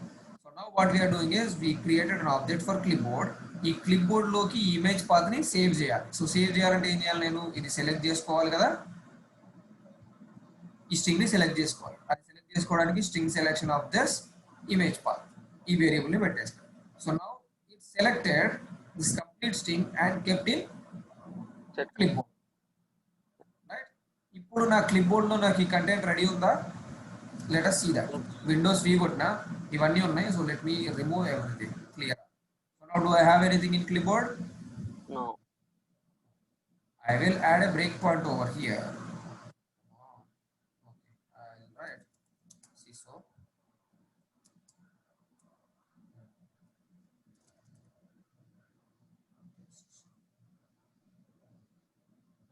So now what we're doing is we created an object for clipboard. ఈ క్లిప్ బోర్డ్ లోకి ఇమేజ్ పాత్ ని సేవ్ చేయాలి. సో సేవ్ చేయాలంటే ఏం చేయాలి, నేను ఇది సెలెక్ట్ చేసుకోవాలి కదా, ఈ స్ట్రింగ్ ని సెలెక్ట్ చేసుకోవాలి. అది సెలెక్ట్ చేసుకోవడానికి string selection of this image path ఈ వేరియబుల్ ని పెట్టేస్తాను. So now it selected this complete string and kept in clipboard right. ఇప్పుడు నా క్లిప్ బోర్డ్ లో నాకు ఈ కంటెంట్ రెడీ ఉందా, let us see that. Windows V కొట్టినా ఇవన్నీ ఉన్నాయి. So let me remove everything clear. So now do I have anything in clipboard? no, I will add a breakpoint over here. Right. See, so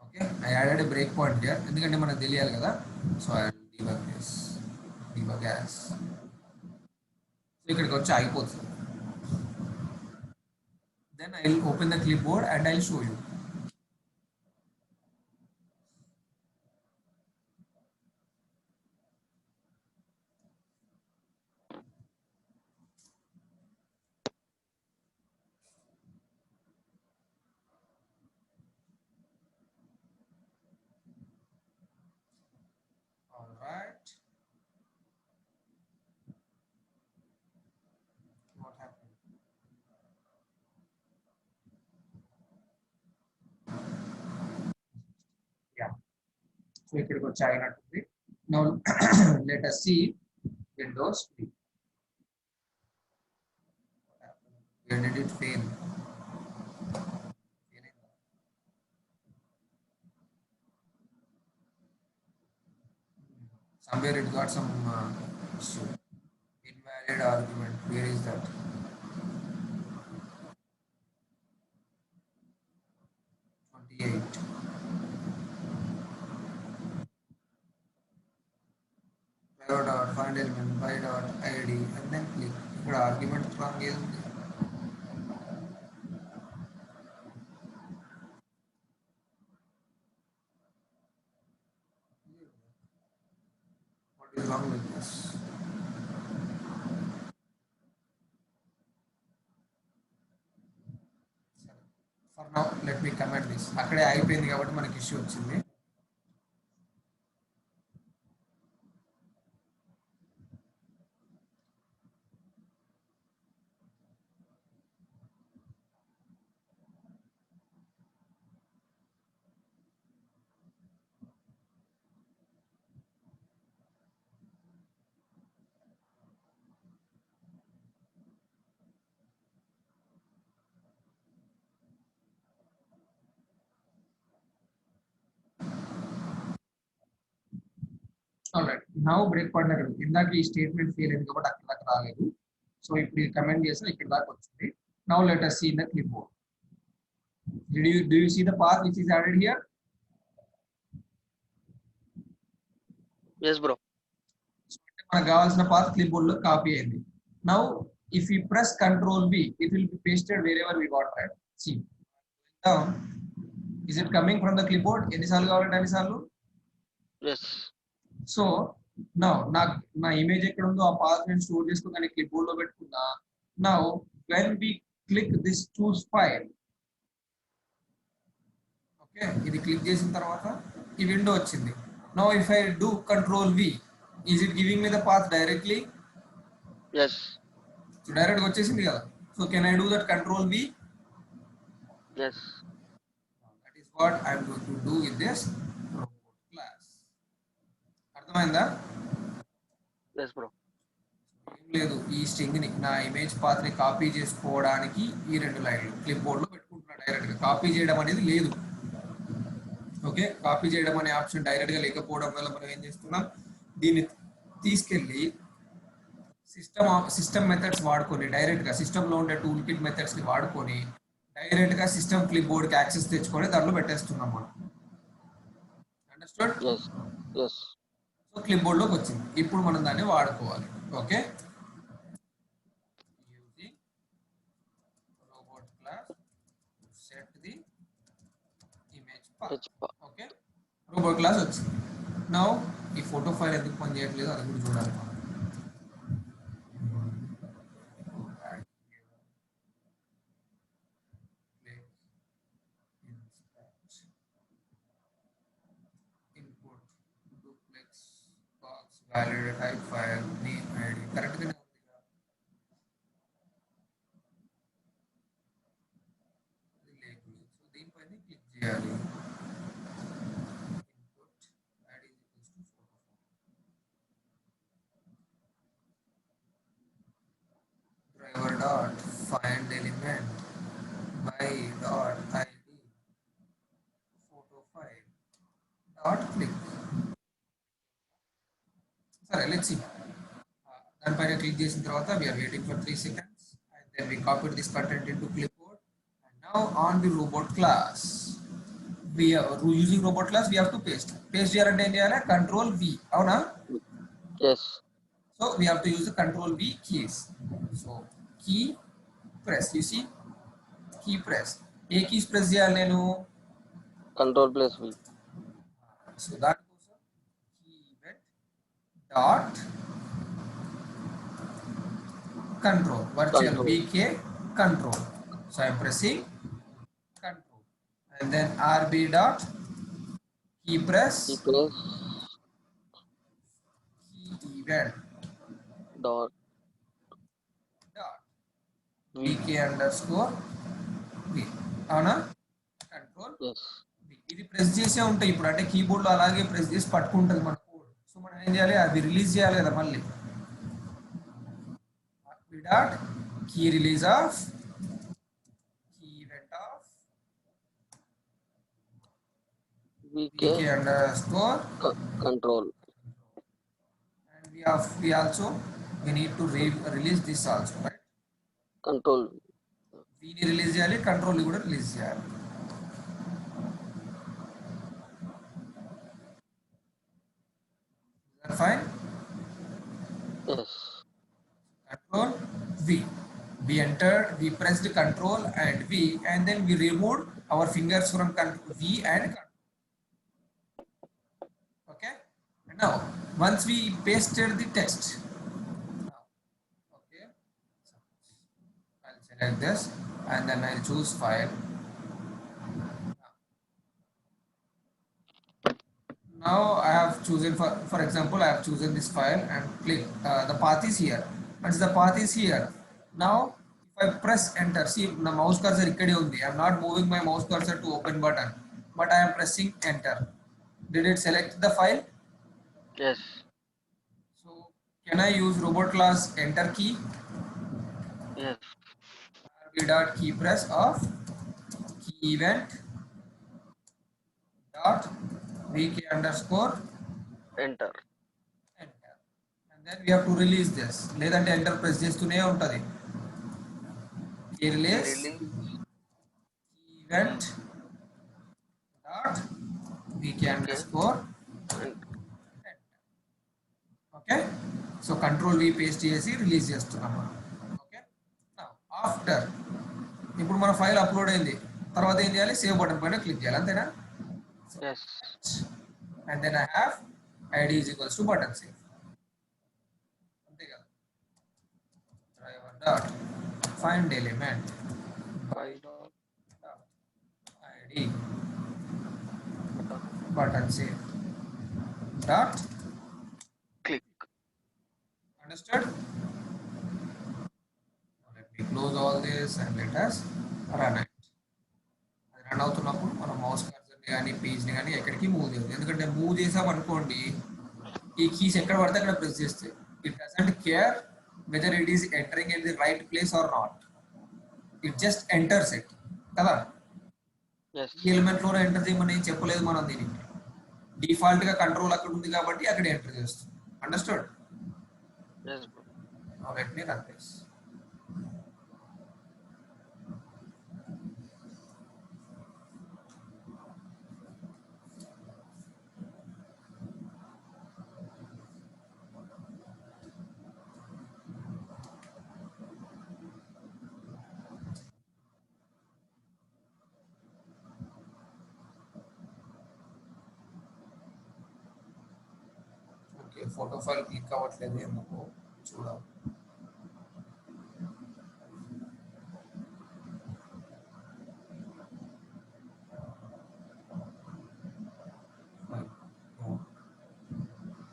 okay, I added a breakpoint here ఎందుకంటే మనకు తెలియాలి కదా. So I will debug this, debug as. So ఇక్కడికి వచ్చి అయిపోతుంది. Then I will open the clipboard and I will show you. All right. What happened? Yeah. So ఇక్కడికి వచ్చి ఆగినట్టుంది. Now let us see Windows 3. What happened? Where did it fail? Somewhere it got some issue. Invalid argument. Where is that? Find element by dot id and then click. ఇక్కడ argument wrong ఏది ఉంది? What is wrong with this? For now let me comment this. అక్కడే అయిపోయింది కాబట్టి మనకి issue వచ్చింది. Alright, now break point అక్కడ ఇందాక ఈ స్టేట్మెంట్ ఫెయిల్ అయింది కాబట్టి అక్కడ దాకా రాలేదు. సో ఇప్పుడు ఇది కమెంట్ చేస్తే ఇక్కడ దాకా వచ్చింది. Now let us see in the clipboard. Do you see the path which is added here? yes bro. So మనకు కావాల్సిన path clipboard లో కాపీ అయింది. Now if we press Ctrl V, it will be pasted wherever we got right. See down, is it coming from the clipboard? ఎన్నిసార్లు కావాలంటే అన్నిసార్లు. yes, so now నా image ఎక్కడ ఉందో ఆ పాత్ నేను స్టోర్ చేసుకుని క్లిప్ బోర్డ్ లో పెట్టుకున్నా. Now when we click this choose file, okay, ఇది క్లిక్ చేసిన తర్వాత ఈ విండో వచ్చింది. Now if I do control V, is it giving me the path directly? yes, సో డైరెక్ట్ గా వచ్చేసింది కదా. So can I do that control V? yes, that is what I am going to do with this robot class. అర్థమైందా? yes bro. ఏం లేదు, ఈ string ని నా ఇమేజ్ పాత్ ని కాపీ చేసుకోవడానికి ఈ రెండు లైన్లు క్లిప్ బోర్డ్ లో పెట్టుకుంటున్నా. డైరెక్ట్ గా కాపీ చేయడం అనేది లేదు. ఓకే, కాపీ చేయడం అనే ఆప్షన్ డైరెక్ట్ గా లేకపోవడం వల్ల మనం ఏం చేస్తున్నాం, దీన్ని తీసుకెళ్ళి సిస్టమ్ మెథడ్స్ వాడుకొని డైరెక్ట్ గా సిస్టమ్ లో ఉండే టూల్ కిట్ మెథడ్స్ ని వాడుకొని డైరెక్ట్ గా సిస్టమ్ క్లిప్ బోర్డ్ కి యాక్సెస్ తెచ్చుకొని దాంట్లో పెట్టేస్తున్నాం మనం. Understood? Yes yes so clipboard లోకి వచ్చింది, ఇప్పుడు మనం దాన్ని వాడుకోవాలి. Okay, using robot class set the image path. Okay, robot class వచ్చింది. నౌ ఈ ఫోటో ఫైల్ ఎందుకు పని చేయట్లేదు అది కూడా చూడాలి మనం. Input duplex box valid type file name id correct గానే ఉంది కదా, ఇది లేదు. సో దీనిపైన క్లిక్ చేయాలి. Input id is equals to photo. Driver dot find element by dot id photo file dot click. సరే లెట్స్ సీ. దానిపైన క్లిక్ చేసిన తర్వాత we are waiting for 3 seconds and then we copied this content into clipboard and now on the robot class we are using robot class we have to paste చేయాలంటే ఏం చేయాలి, control V, అవునా? Yes So we have to use the control V keys. So key press, you see, key press, A keys press చేయాలి నేను? Control plus V. So దానికోసం key event dot control virtual vk control. So I am pressing control and then rb dot key press key event dot dot vk underscore v, అవునా? Control yes ఇది press చేసే ఉంటాయి ఇప్పుడు, అంటే keyboard లో అలాగే press చేసి పట్టుకుంటుంది మన కోడ్. సో మనం ఏం చేయాలి, అది రిలీజ్ చేయాలి కదా మళ్ళీ. Dot key release of key event of VK vk underscore control and we need to release this also, right? Control v ని రిలీజ్ చేయాలి, కంట్రోల్ ని కూడా రిలీజ్ చేయాలి. Fine. Yes Control V. We pressed control and V and then we removed our fingers from V and control. Okay. And now once we pasted the text, okay, I'll select this and then I'll choose file. Now I have chosen, for example, I have chosen this file and click, the path is here. Once the path is here, now if I press enter, see the mouse cursor ikkade undi, I am not moving my mouse cursor to open button, but I am pressing enter. Did it select the file? Yes So can I use robot class enter key? Yes rb dot key press of key event dot vk underscore enter enter and then we have to release this, లేదంటే enter press చేస్తూనే ఉంటది. release event dot vk underscore enter. Okay, so control v paste చేసి release చేస్తున్నాం మనం. Okay, now after ఇప్పుడు మన file upload అయింది, తర్వాత ఏం చేయాలి, సేవ్ బటన్ పైన క్లిక్ చేయాలి, అంతేనా? Yes and then I have id is equals to button save, అంతే కదా. driver dot find element by dot id button save dot click. understood. Now let me close all this and let us run it. అది run అవుతున్నప్పుడు మనం mouse కర్సర్ని కానీ పేజ్ని కానీ ఎక్కడికి move చేయదు, ఎందుకంటే మూవ్ చేసాం అనుకోండి ఈ కీస్ ఎక్కడ పడితే అక్కడ ప్రెస్ చేస్తే it doesn't care whether it is entering in the right place or not, it just enters it కదా. yes, ఈ ఎలిమెంట్ లోనే ఎంటర్ చేయమని ఏం చెప్పలేదు మనం దీనికి. డిఫాల్ట్ గా కంట్రోల్ అక్కడ ఉంది కాబట్టి అక్కడ ఎంటర్ చేస్తుంది. Understood? yes, bro. Now let me run this. Okay, photo file click అవ్వట్లేదు ఎందుకు చూడాలి.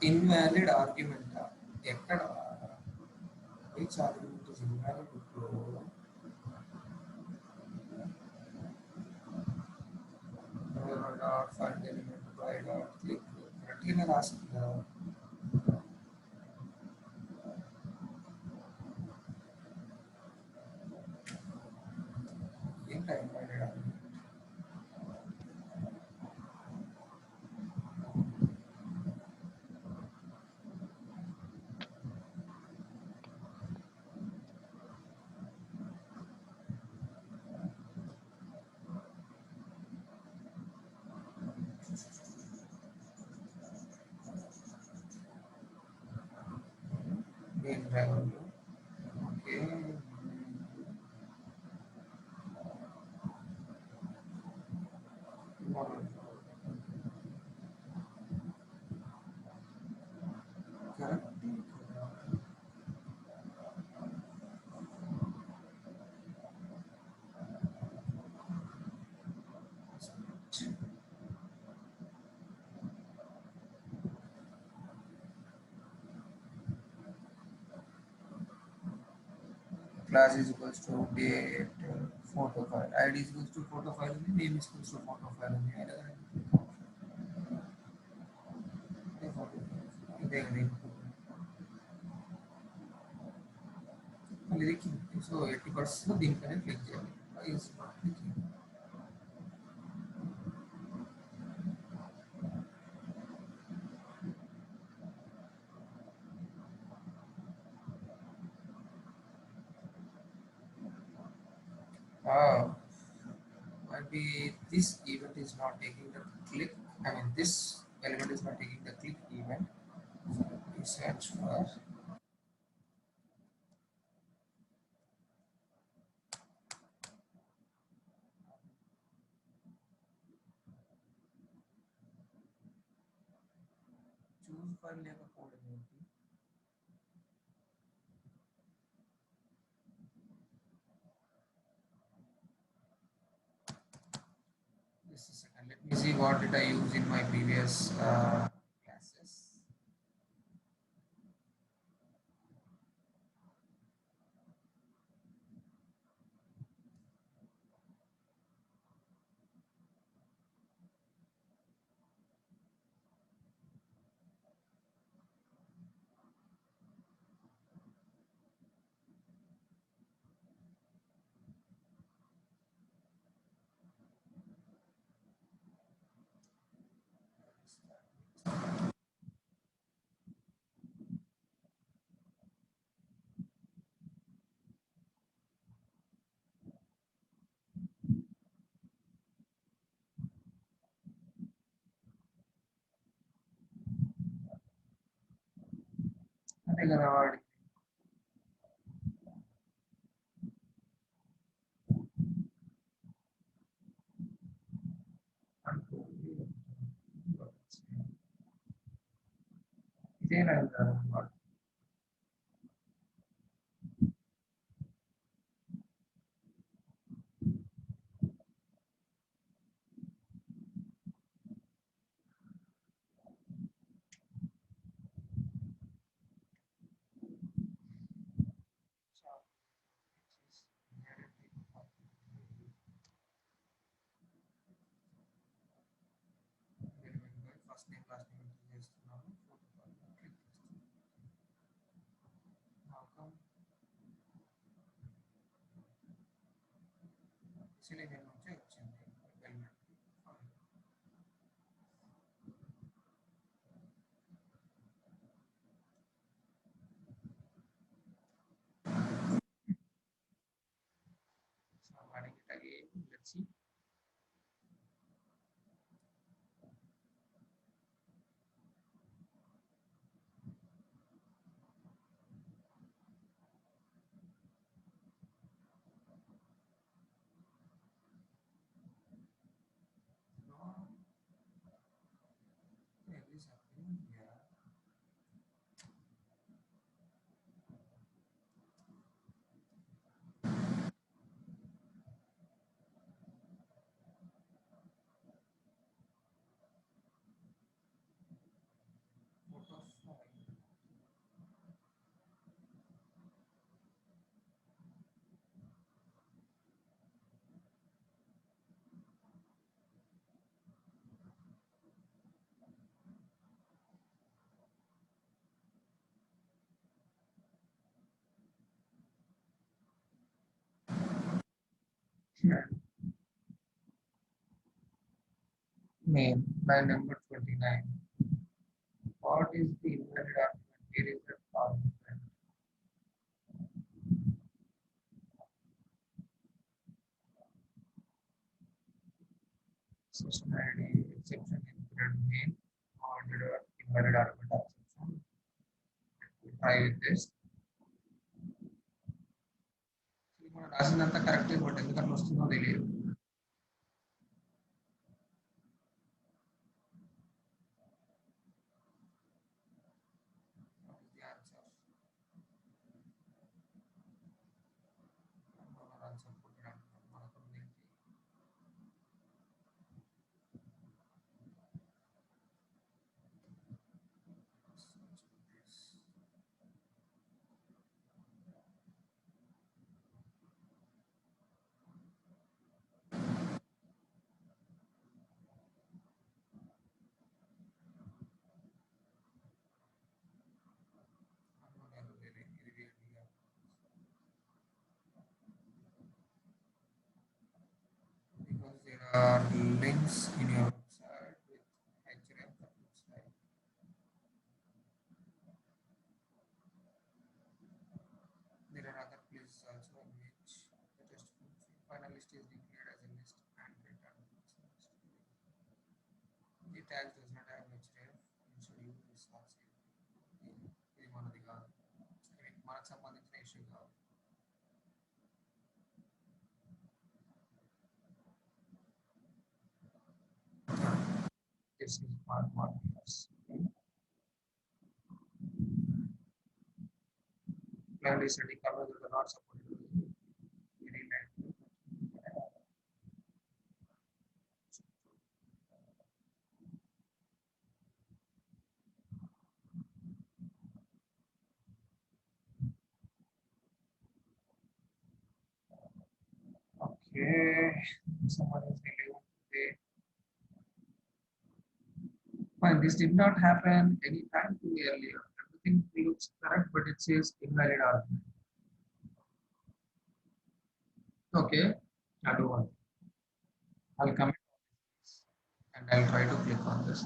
ఇన్వాలిడ్ ఆర్గ్యుమెంట్ ఎక్కడ? విచ్ ఆర్గ్యుమెంట్ ఇస్ ఇన్వాలిడ్ ఇప్పుడు? Dot find element by dot click కరెక్ట్గానే రాసింది కదా. ఏం టైం పడేయడం? మెయిన్ డ్రైవర్లు. Okay, correct. Class is equals to date photo file. ID is equals to photo file. Name is equals to photo file. So 80% దీనిపైన click చేయాలి. Is not clicking. Maybe this event is not taking the click. I mean, this element is not taking the click event. So we search for choose file లేకపోవడం ఏంటి? Just a second. Let me see what did I use in my previous classes. అదే కదా వాడి అంటూ ఇదేనా వాడు. First name last name చేస్తున్నాను. Photo file click చేస్తున్నాను. సిలీ నేమ్ నుంచి వచ్చింది element. Let's see. No, it is happening here. Photo file. Yeah. Main by number 29. What is the invalid argument? Where is the argument? Session ID exception included main or invalid argument exception. Try with this. మనం రాసిందంతా correct but ఎందుకని వస్తుందో తెలియదు. Because there are links in your website with href that looks like. There are other places also in which the test finalist is declared as a list and returned. The tag does not have href. Instead use this RC. ఇది మనది కాదు, మనకు సంబంధించిన issue కాదు. This is part markers. Cloud is setting colors that are not supported. Very likely. Okay, someone is really okay. Fine, this did not happen any time too earlier. Everything looks correct, but it says invalid argument. Okay, I'll do one. I'll comment and I'll try to click on this.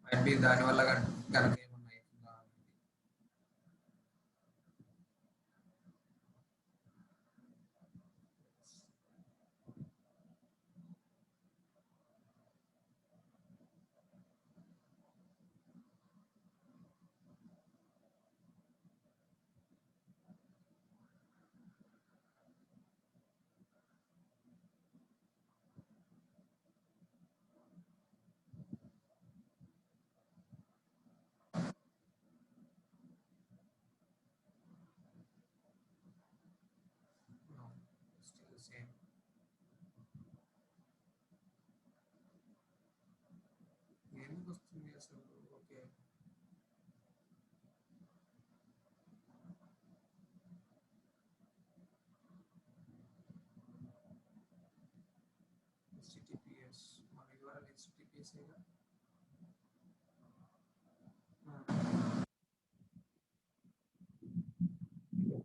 Might be the annual gonna game on my no, it's still the same. ఎందుకు వస్తుంది అసలు? Okay, HTTPS మన URL HTTPS ఏగా.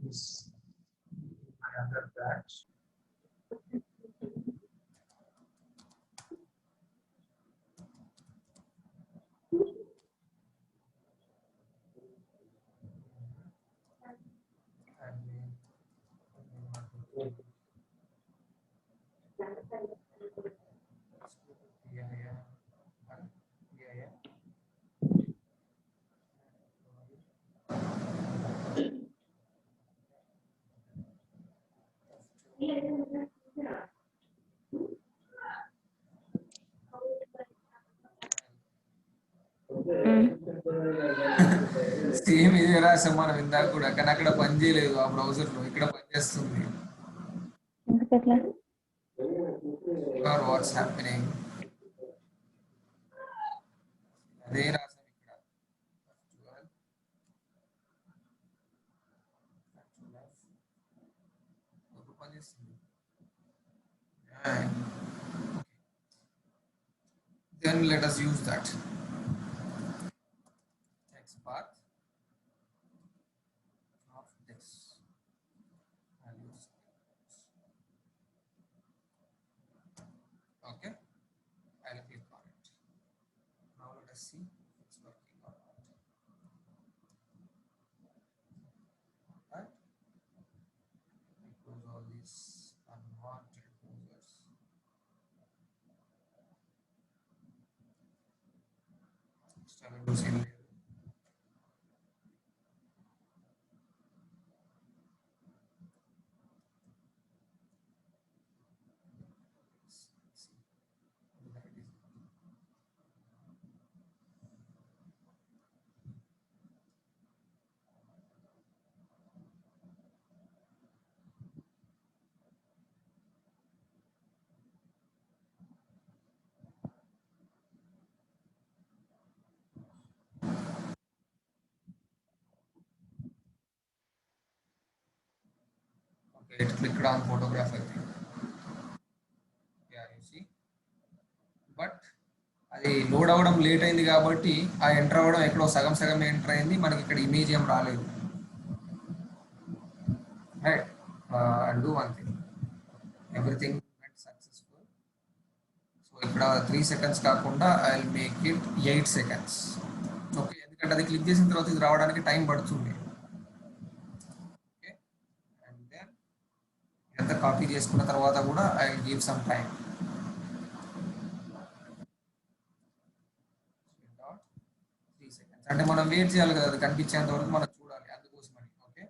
This another batch. Same ఇదే రాసాం మనం ఇందాక కూడా, కానీ అక్కడ పని చేయలేదు ఆ బ్రౌజర్ లో, ఇక్కడ పని చేస్తుంది. ఎందుకట్లా? వాట్స్ హ్యాపెనింగ్, అదే రాసాం ఇక్కడ. ఇప్పుడు పని చేస్తుంది. Then let us use that x path of this values. Okay, I'll click on it. Now let us see if it's working or not. Right? Close all these unwanted users. Extra windows in there. Okay, it clicked on photograph, I think. Yeah, you see. But అది load అవ్వడం late అయింది కాబట్టి ఆ enter అవ్వడం ఎక్కడో సగం సగం enter అయింది, మనకి ఇక్కడ ఇమేజ్ ఏం రాలేదు. Right, and do one thing, everything went successful. So ఇక్కడ 3 seconds కాకుండా I will make it 8 seconds. Okay, ఎందుకంటే అది క్లిక్ చేసిన తర్వాత ఇది రావడానికి టైం పడుతుంది. ఓకే, అండ్ దెన్ ఎంత కాపీ చేసుకున్న తర్వాత కూడా I will give some time. అంటే మనం వెయిట్ చేయాలి కదా, అది కనిపించేంత వరకు మనం చూడాలి, అందుకోసమని. Okay,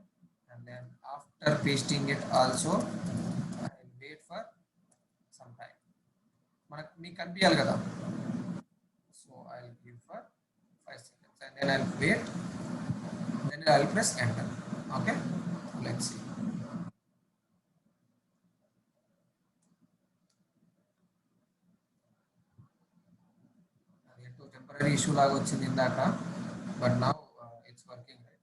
and then after pasting it also I will wait for some time. మీకు కనిపించాలి కదా, so I will give for 5 seconds and then I will wait, then I will press enter. Okay, let's see. అది temporary issue లాగా వచ్చింది ఇందాక, but now it's working, right?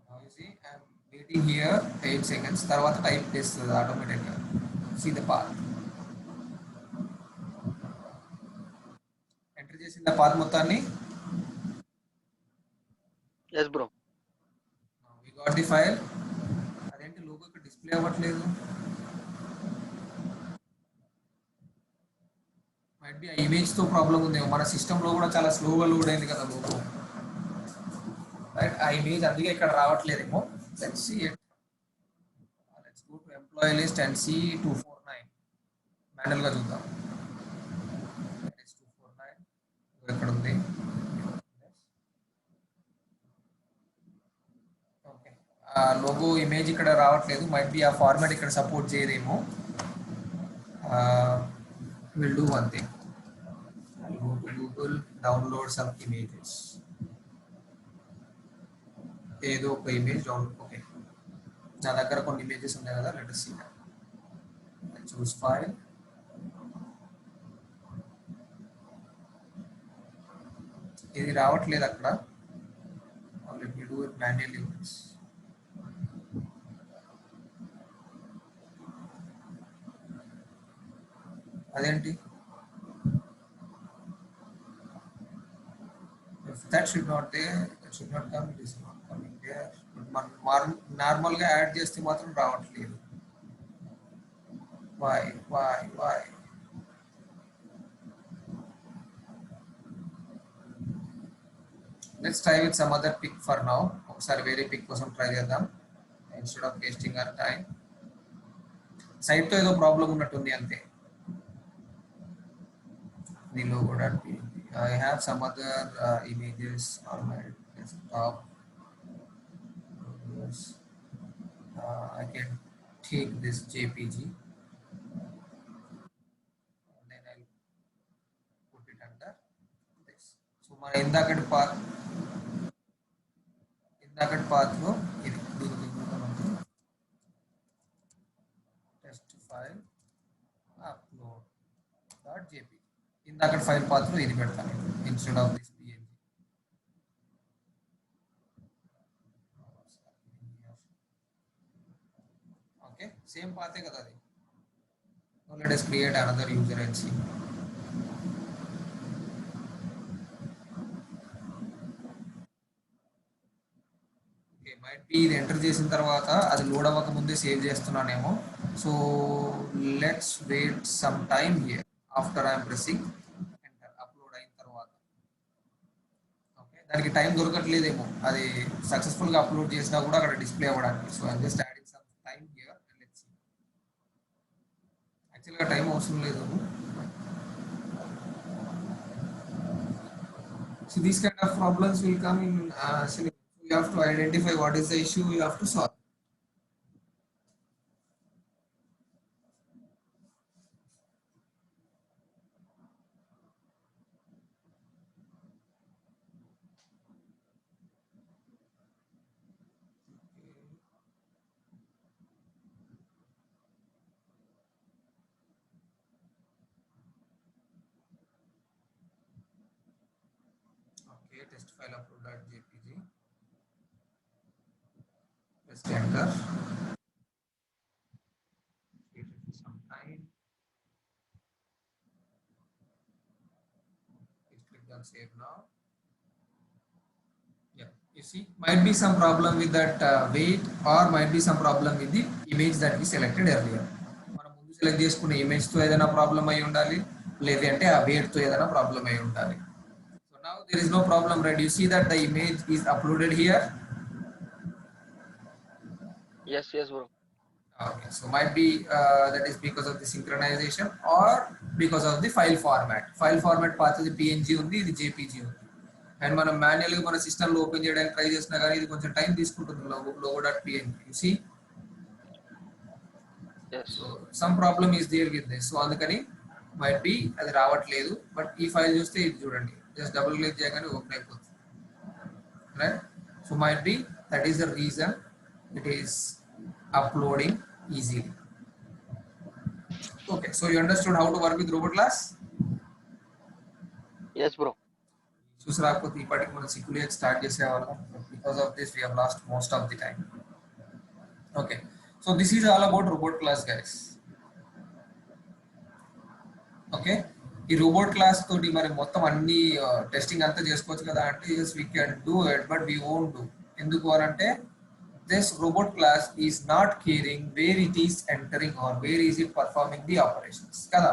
Now you see I'm waiting here 8 seconds, తర్వాత type చేస్తుంది ఆటోమేటిక్గా. See the path, enter చేసిన path మొత్తాన్ని. yes bro. We got the file. అదేంటి లోగో ఇక్కడ డిస్ప్లే అవ్వట్లేదు? మైట్ బి ఆ ఇమేజ్ తో ప్రాబ్లం ఉందేమో, మన సిస్టమ్ లో కూడా చాలా స్లోగా లోడ్ అయింది కదా లోగో. రైట్, ఆ ఇమేజ్ అందుకే ఇక్కడ రావట్లేదేమో. Let's see it. Let's go to employee list and see 249. Manual గా చూద్దాం. 249 ఎక్కడ ఉంది? ఓకే, ఆ లోగో ఇమేజ్ ఇక్కడ రావట్లేదు, మైట్ బి ఆ ఫార్మాట్ ఇక్కడ సపోర్ట్ చేయదేమో. Will do one thing, I'll go to Google, download some images. ఏదో ఒక ఇమేజ్ డౌన్లోడ్. ఓకే, నా దగ్గర కొన్ని ఇమేజెస్ ఉన్నాయి కదా, let us see that. Choose file. ఇది రావట్లేదు అక్కడ. Let me do it manually once. అదేంటి? If that should not there, it should not come, it is not coming there. మనం నార్మల్గా యాడ్ చేస్తే మాత్రం రావట్లేదు. Why? Let's try with some other pick for now. ఒకసారి వేరే పిక్ కోసం try చేద్దాం, instead of wasting our time. సైట్తో ఏదో ప్రాబ్లం ఉన్నట్టుంది అంతే. The logo.png. I have some other images on my desktop. desktop. Yes. I can take this JPG and then I'll put it under this. So మన ఇందాకటి path లో ఇది test file upload .jpg ఇందాకటి file path లో ఇది పెడతాను instead of this png. Okay, same path hai kada adi. Now let us create another user and see. Okay, might be ఇది enter చేసిన తర్వాత అది లోడ్ అవ్వక ముందే save చేస్తున్నానేమో. So let's wait some time here after I am pressing enter upload అయిన తర్వాత. Okay, దానికి time దొరకట్లేదేమో అది సక్సెస్ఫుల్ గా అప్లోడ్ చేసినా కూడా అక్కడ డిస్ప్లే అవ్వడానికి. So I am just adding some time here and let's see. Actually time అవసరం లేదు. So these kind of problems will come in Cinema. You have to identify what is the issue you have to solve. Okay, test file upload.jpg. Press enter. Wait for some time. Please click on save now. Yeah, you see, might be some problem with that weight or might be some problem with the image that we selected earlier. మనం ముందు select చేసుకున్న image తో ఏదైనా problem అయి ఉండాలి లేదంటే ఆ weight తో ఏదైనా ప్రాబ్లం అయి ఉండాలి. So now there is no problem, right? You see that the image is uploaded here. Yes, bro. Okay, so might be that is because of the synchronization or because of the file format. File format path is PNG ఉంది, ఇది JPG ఉంది. And మనం manual గా మన system లో open చేయడానికి try చేసినా కానీ ఇది కొంచెం టైం తీసుకుంటుంది logo.png. You see? Yes. So some problem is there with this. So అందుకని might be అది రావట్లేదు. బట్ ఈ ఫైల్ చూస్తే ఇది చూడండి, జస్ట్ డబుల్ క్లిక్ చేయగానే ఓపెన్ అయిపోతుంది. Right? So might be that is the reason it is uploading easily. Okay, so you understood how to work with robot class? Yes, bro. చూసి రాకపోతే ఇప్పటికి మనం సిక్యులేట్ స్టార్ట్ చేసేవాళ్ళం. Because of this we have lost most of the time. Okay, so this is all about robot class, guys. Okay, ఈ robot class తోటి మరి మొత్తం అన్ని టెస్టింగ్ అంతా చేసుకోవచ్చు కదా అంటే yes we can do it but we won't do. ఎందుకు అంటే this robot class is not caring where it is entering or where is it performing the operations kada.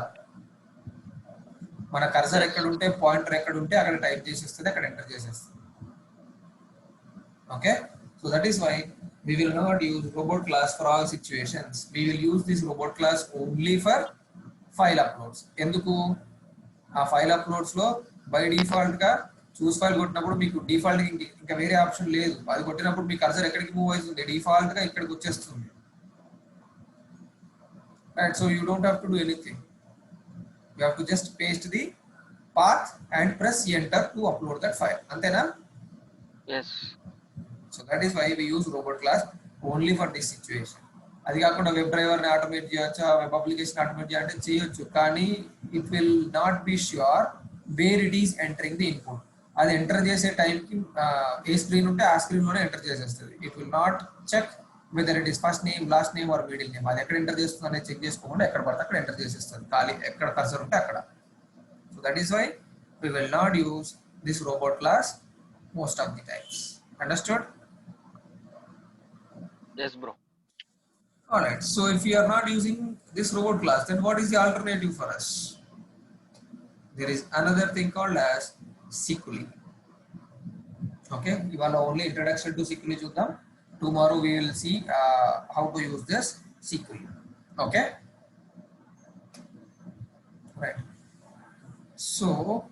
మన కర్సర్ ఎక్కడ ఉంటే పాయింటర్ ఎక్కడ ఉంటే అక్కడ టైప్ చేసేస్తుంది, అక్కడ ఎంటర్ చేసేస్తుంది. Okay, so that is why we will not use robot class for all situations. We will use this robot class only for file uploads. ఎందుకు ఆ ఫైల్ అప్లోడ్స్ లో బై డిఫాల్ట్ గా చూస్ ఫైల్ కొట్టినప్పుడు మీకు default ఇంకా వేరే option లేదు. అది కొట్టినప్పుడు మీ కర్సర్ ఎక్కడికి మూవ్ అవుతుంది, డిఫాల్ట్ గా ఇక్కడికి వచ్చేస్తుంది. Right, so you don't have to do anything. You have to just paste the path and press enter to upload that file. Antena? Yes. So that is why we use robot class only for this situation. అది కాకుండా web driver ని automate చేయొచ్చా, web application automate చేయాలంటే చేయొచ్చు, కానీ it will not be sure where it is entering the input. అది ఎంటర్ చేసే టైంకి ఏ స్క్రీన్ ఉంటే ఆ స్క్రీన్ లోనే ఎంటర్ చేసేస్తుంది. It will not check whether it is first name, last name or middle name. అది ఎక్కడ ఎంటర్ చేస్తుంది అనేది చెక్ చేసుకోకుండా ఎక్కడ పడితే అక్కడ ఎంటర్ చేసేస్తుంది, ఖాళీ ఎక్కడ కర్సర్ ఉంటే అక్కడ. So that is why we will not use this robot class most of the times. Understood? Yes, bro. All right, so if we are not using this robot class, then what is the alternative for us? There is another thing called as Sikuli. Okay, we will only introduction to Sikuli chuddam. Tomorrow we will see how to use this Sikuli. Okay, right. So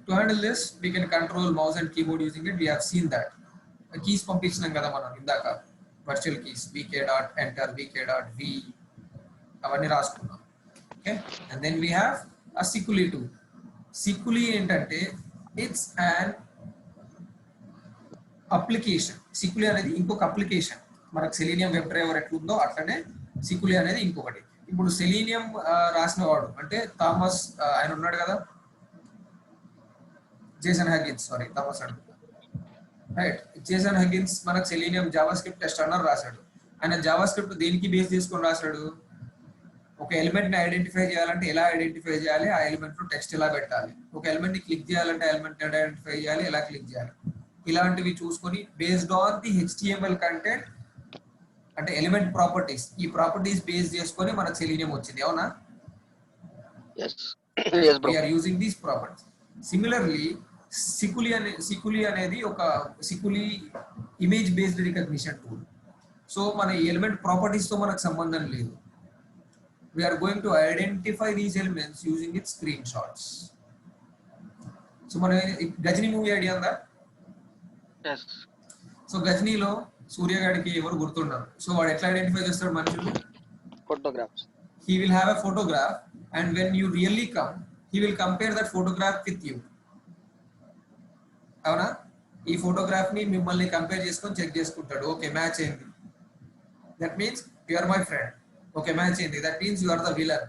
to handle this, we can control mouse and keyboard using it. We have seen that. Keys పంపించినాం కదా మనం ఇందాక, virtual keys vk.enter, vk.v అవన్నీ రాసుకున్నాం. Okay, and then we have a Sikuli tool. Sikuli ఏంటంటే it's an application. సికులి అనేది ఇంకొక application. మనకు సెలీనియం వెబ్ డ్రైవర్ ఎట్లుందో అట్లనే సికులి అనేది ఇంకొకటి. ఇప్పుడు సెలీనియం రాసిన వాడు అంటే థామస్, ఆయన ఉన్నాడు కదా, జేసన్ హగిన్స్, సారీ థామస్ అంటున్నా, రైట్. జేసన్ హగిన్స్ మనకు selenium Java script test runner రాశాడు. ఆయన జావా స్క్రిప్ట్ దేనికి బేస్ చేసుకొని రాశాడు? ఒక ఎలిమెంట్ ని ఐడెంటిఫై చేయాలంటే ఎలా ఐడెంటిఫై చేయాలి, ఆ ఎలిమెంట్ లో టెక్స్ట్ ఎలా పెట్టాలి, ఒక ఎలిమెంట్ ని క్లిక్ చేయాలంటే ఎలిమెంట్ ని ఐడెంటిఫై చేయాలి, ఎలా క్లిక్ చేయాలి, ఇలాంటివి చూసుకొని based on the HTML content అంటే ఎలిమెంట్ ప్రాపర్టీస్, ఈ ప్రాపర్టీస్ బేస్ చేసుకొని మనకు సెలీనియం వచ్చింది. అవునా? yes yes bro. We are using these properties. Similarly, Sikuli అనేది ఒక Sikuli image based recognition tool. So మన ఎలిమెంట్ ప్రాపర్టీస్ తో మనకు సంబంధం లేదు. We are going to identify these elements using its screenshots. So మన గజనీ మూవీ ఐడియా ఉందా? yes so గజనీలో సూర్యగాడికి ఎవరు గుర్తుండరు. సో వాడు ఎట్లా ఐడెంటిఫై చేస్తాడు మనుషులు? photographs. He will have a photograph, and when you really come, he will compare that photograph with you. అవునా? ఈ photograph ని మిమ్మల్ని కంపేర్ చేసుకొని చెక్ చేసుకుంటాడు. ఓకే, మ్యాచ్ అయింది, that means you are my friend. Okay, match అయింది, that means you are the villain.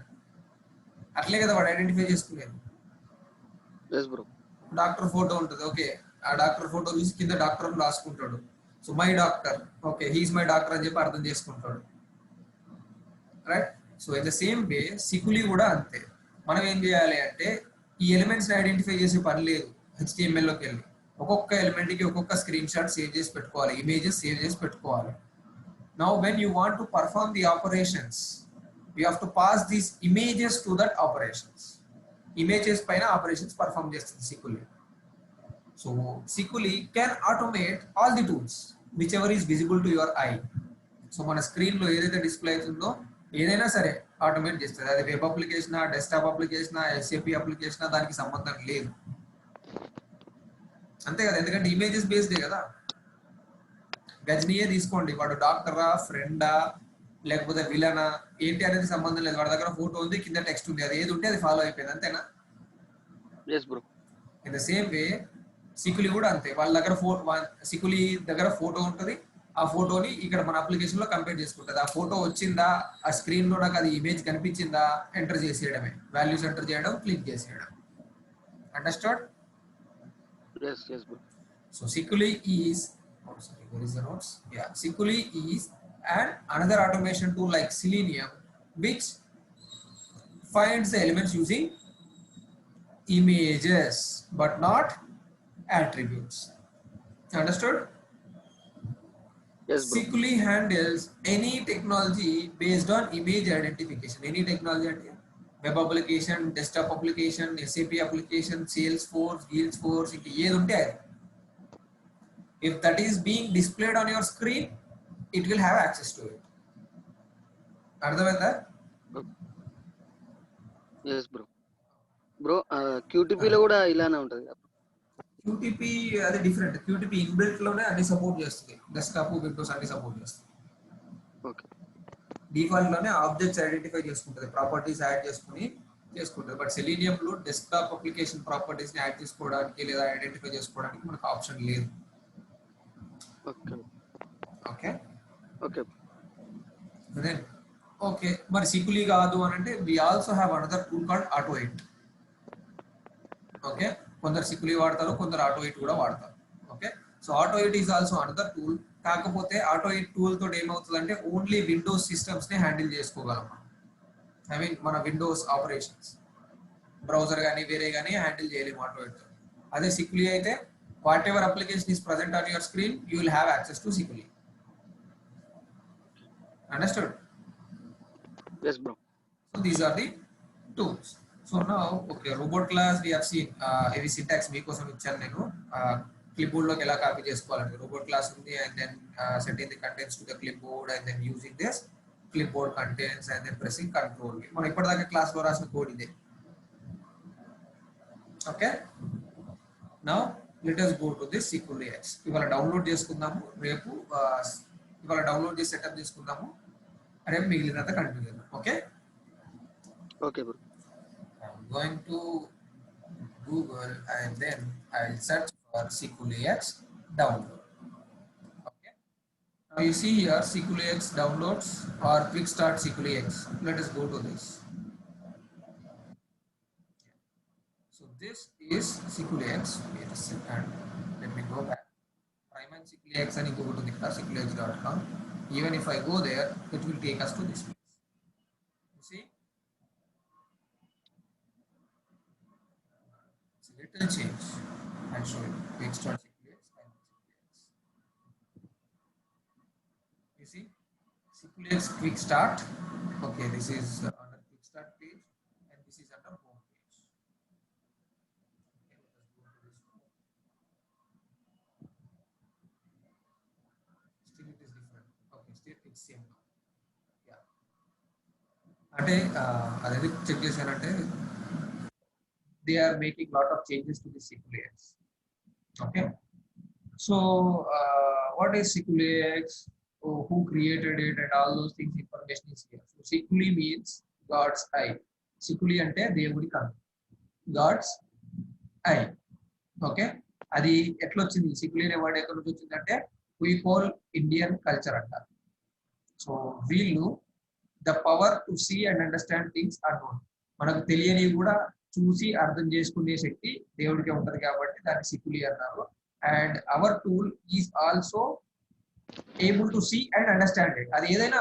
అట్లే కదా వాడు ఐడెంటిఫై చేసుకునేది. yes bro. డాక్టర్ ఫోటో ఉంటుంది. ఓకే, ఆ డాక్టర్ ఫోటో చూసి కింద డాక్టర్ రాసుకుంటాడు. So my doctor, okay he's my doctor అని చెప్పి అర్థం చేసుకుంటాడు, right? So in the same way Sikuli కూడా అంతే. మనం ఏం చేయాలి అంటే ఈ ఎలిమెంట్స్ ని ఐడెంటిఫై చేసే పని లేదు. HTML లోకి వెళ్ళి ఒక్కొక్క ఎలిమెంట్ కి ఒక్కొక్క స్క్రీన్ షాట్ సేవ్ చేసి పెట్టుకోవాలి, ఇమేజెస్ సేవ్ చేసి పెట్టుకోవాలి. Now when you want to perform the operations, you have to pass these images to that operations. Images పైన ఆపరేషన్స్ పర్ఫార్మ్ చేస్తుంది Sikuli. So Sikuli can automate all the tools whichever is visible to your eye. So మన screen లో ఏదైతే display అవుతుందో ఏదైనా సరే automate చేస్తుంది. అది web application, desktop application, SAP application, దానికి సంబంధం లేదు. అంతే కదా, ఎందుకంటే ఇమేజెస్ బేస్డే కదా. గజనీయే తీసుకోండి, వాడు డాక్టరా, ఫ్రెండా, లేకపోతే విలనా ఏంటి అనేది సంబంధం లేదు. వాడి దగ్గర ఫోటో ఉంది, కింద టెక్స్ట్ ఉంది, అది ఏది ఉంటే అది ఫాలో అయిపోయింది, అంతేనా? yes bro. In the same way Sikuli కూడా అంతే. వాళ్ళ దగ్గర సికులి దగ్గర ఫోటో ఉంటుంది, ఆ ఫోటోని ఇక్కడ మన అప్లికేషన్ లో కంపేర్ చేసుకుంటుంది. ఆ ఫోటో వచ్చిందా, ఆ స్క్రీన్ లో నాకు అది ఇమేజ్ కనిపించిందా, ఎంటర్ చేసేయడమే, వాల్యూస్ ఎంటర్ చేయడం, క్లిక్ చేసేయడం. Understand? yes yes bro. So Sikuli is, oh sorry, where is the notes? Yeah, Sikuli is another automation tool like Selenium, which finds the elements using images but not attributes. Understood? yes bro. Sikuli handles any technology based on image identification. Any technology అంటే web application, desktop application, SAP application, Salesforce, Guildforce, ఇంకా ఏది ఉంటే అది. If that is being displayed on your screen, it will have access to it. అర్థమైందా? yes bro. bro QTP లో కూడా ఇలానే ఉంటది కదా? QTP అది డిఫరెంట్. QTP ఇన్బిల్ట్ లోనే అన్ని సపోర్ట్ చేస్తుంది, డెస్క్టాప్, విండోస్ అన్ని సపోర్ట్ చేస్తుంది. okay. డిఫాల్ట్ లోనే ఆబ్జెక్ట్స్ ఐడెంటిఫై చేసుకుంటుంది, ప్రాపర్టీస్ యాడ్ చేసుకుని చేసుకుంటుంది. బట్ సెలీనియం లో డెస్క్టాప్ అప్లికేషన్ ప్రాపర్టీస్ ని యాడ్ చేసుకోవడానికి లేదా ఐడెంటిఫై చేసుకోవడానికి మనకు ఆప్షన్ లేదు. okay okay okay then okay, మరి సికులి కాదు అని అంటే we also have another tool called AutoIt. Okay, కొందరు సికులి వాడతారు, కొందరు ఆటో8 కూడా వాడతారు. Okay, so AutoIt is also another tool. కాకపోతే ఆటో8 టూల్ తోటి ఏమవుతుందంటే ఓన్లీ విండోస్ సిస్టమ్స్ ని హ్యాండిల్ చేసుకోగలం. ఐ మీన్ మన విండోస్ ఆపరేషన్స్, బ్రౌజర్ కానీ వేరే కానీ హ్యాండిల్ చేయలేము ఆటో8. అదే సికులి అయితే whatever application is present on your screen, you will have access to Sikuli. Understood? yes bro. So these are the tools. So now, okay, robot class we have seen. Every syntax మీకోసం ఇచ్చాను నేను. Clipboard లోకి ఎలా copy చేసుకోవాలంటే robot class ఉంది, and then setting the contents to the clipboard, and then using this clipboard contents, and then pressing control. మనం ఇప్పటిదాకా class లో రాసిన కోడ్ ఇదే. Okay. Now let us go to this SQLix. ఇవాళ download చేసుకుందాము, రేపు ఇవాళ డౌన్లోడ్ చేసి సెటప్ చేసుకుందాము, రేపు మిగిలినంత కంటిన్యూ చేద్దాం. Okay, okay bro. I'm going to Google and then I'll search for SQLix download. Okay, now you see here SQLix downloads or quick start SQLix. Let us go to this. So this is SQLix. Wait a second, let me go back. Priman SQLix and go to the SQLix.com. Even if I go there, it will take us to this place. You see, it's a little change. I'll show you. Quick start SQLix. You see, SQLix quick start. Okay, this is under quick start page, and this is under home page. Okay, let us go to this home. Still it is different. Okay, still it's same now. Yeah. అంటే అదే check చేశానంటే they are making lot of changes to the SQLix. Okay, so what is SQLix? Who created it and all those things information is here. So SQLi means God's eye. SQLi అంటే దేవుడి కన్ను, God's eye. Okay, అది ఎట్లా వచ్చింది, SQLi అనే word ఎక్కడి నుంచి వచ్చిందంటే we whole Indian culture అంటారు. సో వీళ్ళు the power to see and understand things are known. మనకు తెలియని కూడా చూసి అర్థం చేసుకునే శక్తి దేవుడికి ఉంటది కాబట్టి దాన్ని SQLi అన్నారు. And our tool is also able to see and understand it. అది ఏదైనా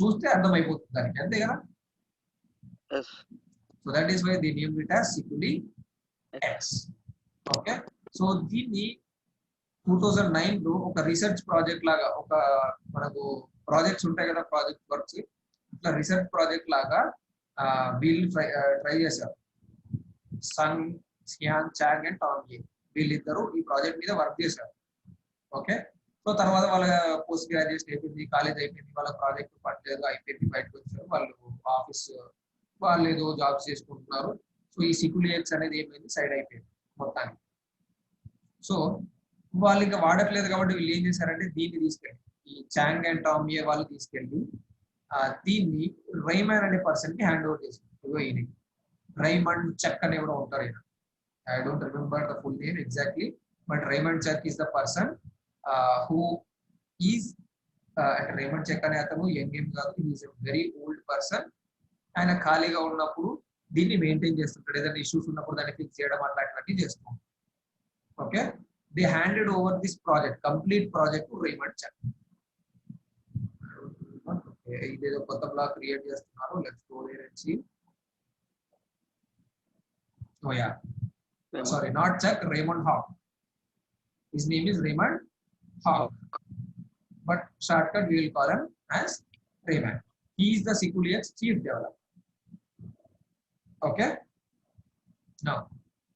చూస్తే అర్థమైపోతుంది దానికి, అంతే కదా. So that is why the name it as SQLix. Okay, so దీన్ని 2009 లో ఒక రీసెర్చ్ ప్రాజెక్ట్ లాగా, ఒక మనకు ప్రాజెక్ట్స్ ఉంటాయి కదా, ప్రాజెక్ట్ వర్క్స్, ఇట్లా రీసెర్చ్ ప్రాజెక్ట్ లాగా వీళ్ళు ట్రై చేశారు. సంగ్ సియాన్ చాంగ్ అండ్ టామ్ యే వీళ్ళిద్దరూ ఈ ప్రాజెక్ట్ మీద వర్క్ చేశారు. ఓకే, సో తర్వాత వాళ్ళ పోస్ట్ గ్రాడ్యుయేషన్ అయిపోయింది, కాలేజ్ అయిపోయింది, వాళ్ళ ప్రాజెక్ట్ పట్టలేదు, అయిపోయింది, బయటకు వచ్చారు, వాళ్ళు ఆఫీస్ వాళ్ళు ఏదో జాబ్స్ చేసుకుంటున్నారు. సో ఈ SQLix అనేది ఏమైంది, సైడ్ అయిపోయింది మొత్తానికి. సో వాళ్ళు ఇంకా వాడట్లేదు కాబట్టి వీళ్ళు ఏం చేశారంటే దీన్ని తీసుకెళ్ళి, ఈ చాంగ్ అండ్ టామ్ యే వాళ్ళు తీసుకెళ్ళి దీన్ని రైమాన్ అనే పర్సన్ కి హ్యాండ్ ఓవర్ చేసింది. ఇగో ఈయన రైమండ్ చెక్ అని ఎవరో ఉంటారు, ఈయన I don't remember the full name exactly, but Raymond Check is the person who is అంటే రైమండ్ చెక్ అనే అతను యంగ్ ఏం కాదు, is a very old person. ఆయన ఖాళీగా ఉన్నప్పుడు దీన్ని మెయింటైన్ చేస్తుంటాడు, ఏదైనా ఇష్యూస్ ఉన్నప్పుడు దాన్ని ఫిక్స్ చేయడం అట్లాంటివన్నీ చేస్తుంటాడు. Okay, they handed over this project, complete project to Raymond Check. ఇదేదో కొత్త బ్లాక్ క్రియేట్ చేస్తున్నారు, let's go there and see. Oh yeah, sorry, not Chuck, Raymond Hawk. His name is Raymond Hawk, but shortcut we will call him as Raymond. He is the SQLix chief developer. Okay, now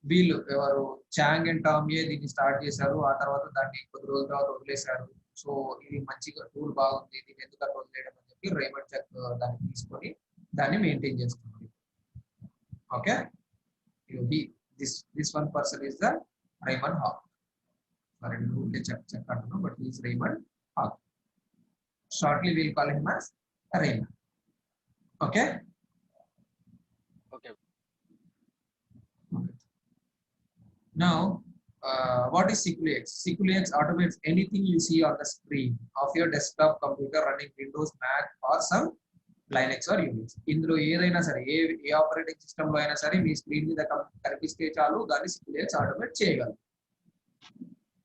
వీళ్ళు ఎవరు చాంగ్ and Tom యే దీన్ని start చేశారు, ఆ తర్వాత దాన్ని కొద్ది రోజుల తర్వాత వదిలేశారు. సో ఇది మంచిగా టూల్ బాగుంది, దీన్ని ఎందుకు అట్లా వదిలేయడం అని చెప్పి రైమండ్ చెక్ దాన్ని తీసుకొని దాన్ని మెయింటైన్ చేస్తున్నారు. Okay, this one person is the Raymond Hawk. Sorry, check but he is Raymond Hawk. Shortly we'll call him as Raymond. Okay. Okay. Now, what is SQLix? SQLix automates anything you see on the screen of your desktop computer running Windows, Mac, or some Linux or Unix. ఇందులో ఏదైనా సరే, ఏ operating system లో అయినా సరే మీ screen మీద కనిపిస్తే చాలు దాన్ని SQLix ఆటోమేట్ చేయగలరు.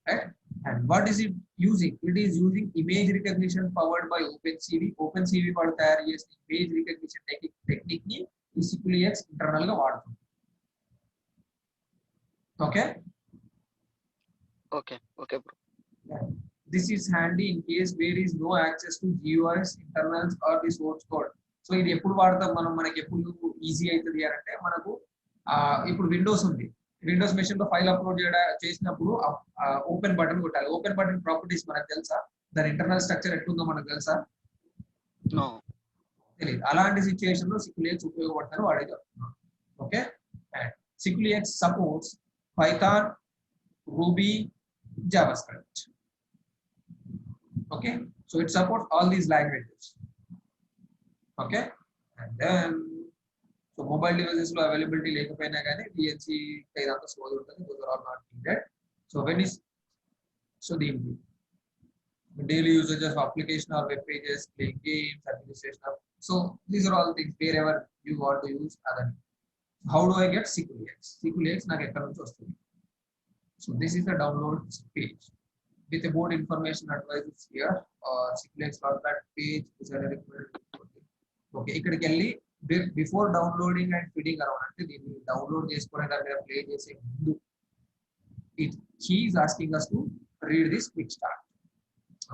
Right, and what is it using? It is using image recognition powered by OpenCV. OpenCV వాళ్ళు తయారు చేసిన ఇమేజ్ రికగ్నిషన్ టెక్నిక్ ని ఈ SQLix ఇంటర్నల్ గా వాడుతుంది. Okay, okay bro. This is handy in case there is no access to GUIs, internals or the source code. So ఇది ఎప్పుడు వాడతాం మనం, మనకి ఎప్పుడు ఈజీ అవుతుంది అంటే మనకు ఇప్పుడు విండోస్ ఉంది, విండోస్ మెషిన్ లో ఫైల్ అప్లోడ్ చేసినప్పుడు ఓపెన్ బటన్ కొట్టాలి. ఓపెన్ బటన్ ప్రాపర్టీస్ మనకు తెలుసా, దాని ఇంటర్నల్ స్ట్రక్చర్ ఎట్లుందో మనకు తెలుసా? తెలియదు. అలాంటి సిచ్యువేషన్ లో SQLix ఉపయోగపడతాను వాడే చెప్తున్నాను. Okay, SQLix supports Python, Ruby, JavaScript. Okay, so it supports all these languages. Okay, and then so mobile devices lo availability lekapayina gaani DNC idantha sode untadi, those are all not needed. So when is so the daily usage of application or web pages, playing games, administration of, so these are all things wherever you want to use other. How do I get SQLX? SQLX నాకు ఎక్కడ నుంచి వస్తుంది? So this is the download page with about information advices here. SQLX launchpad page is a recommended. Okay, ఇక్కడికి వెళ్ళి before downloading and feeding around అంటే దీన్ని download చేసుకునే దాని మీద ప్లే చేసే ముందు he is asking us to read this quick start.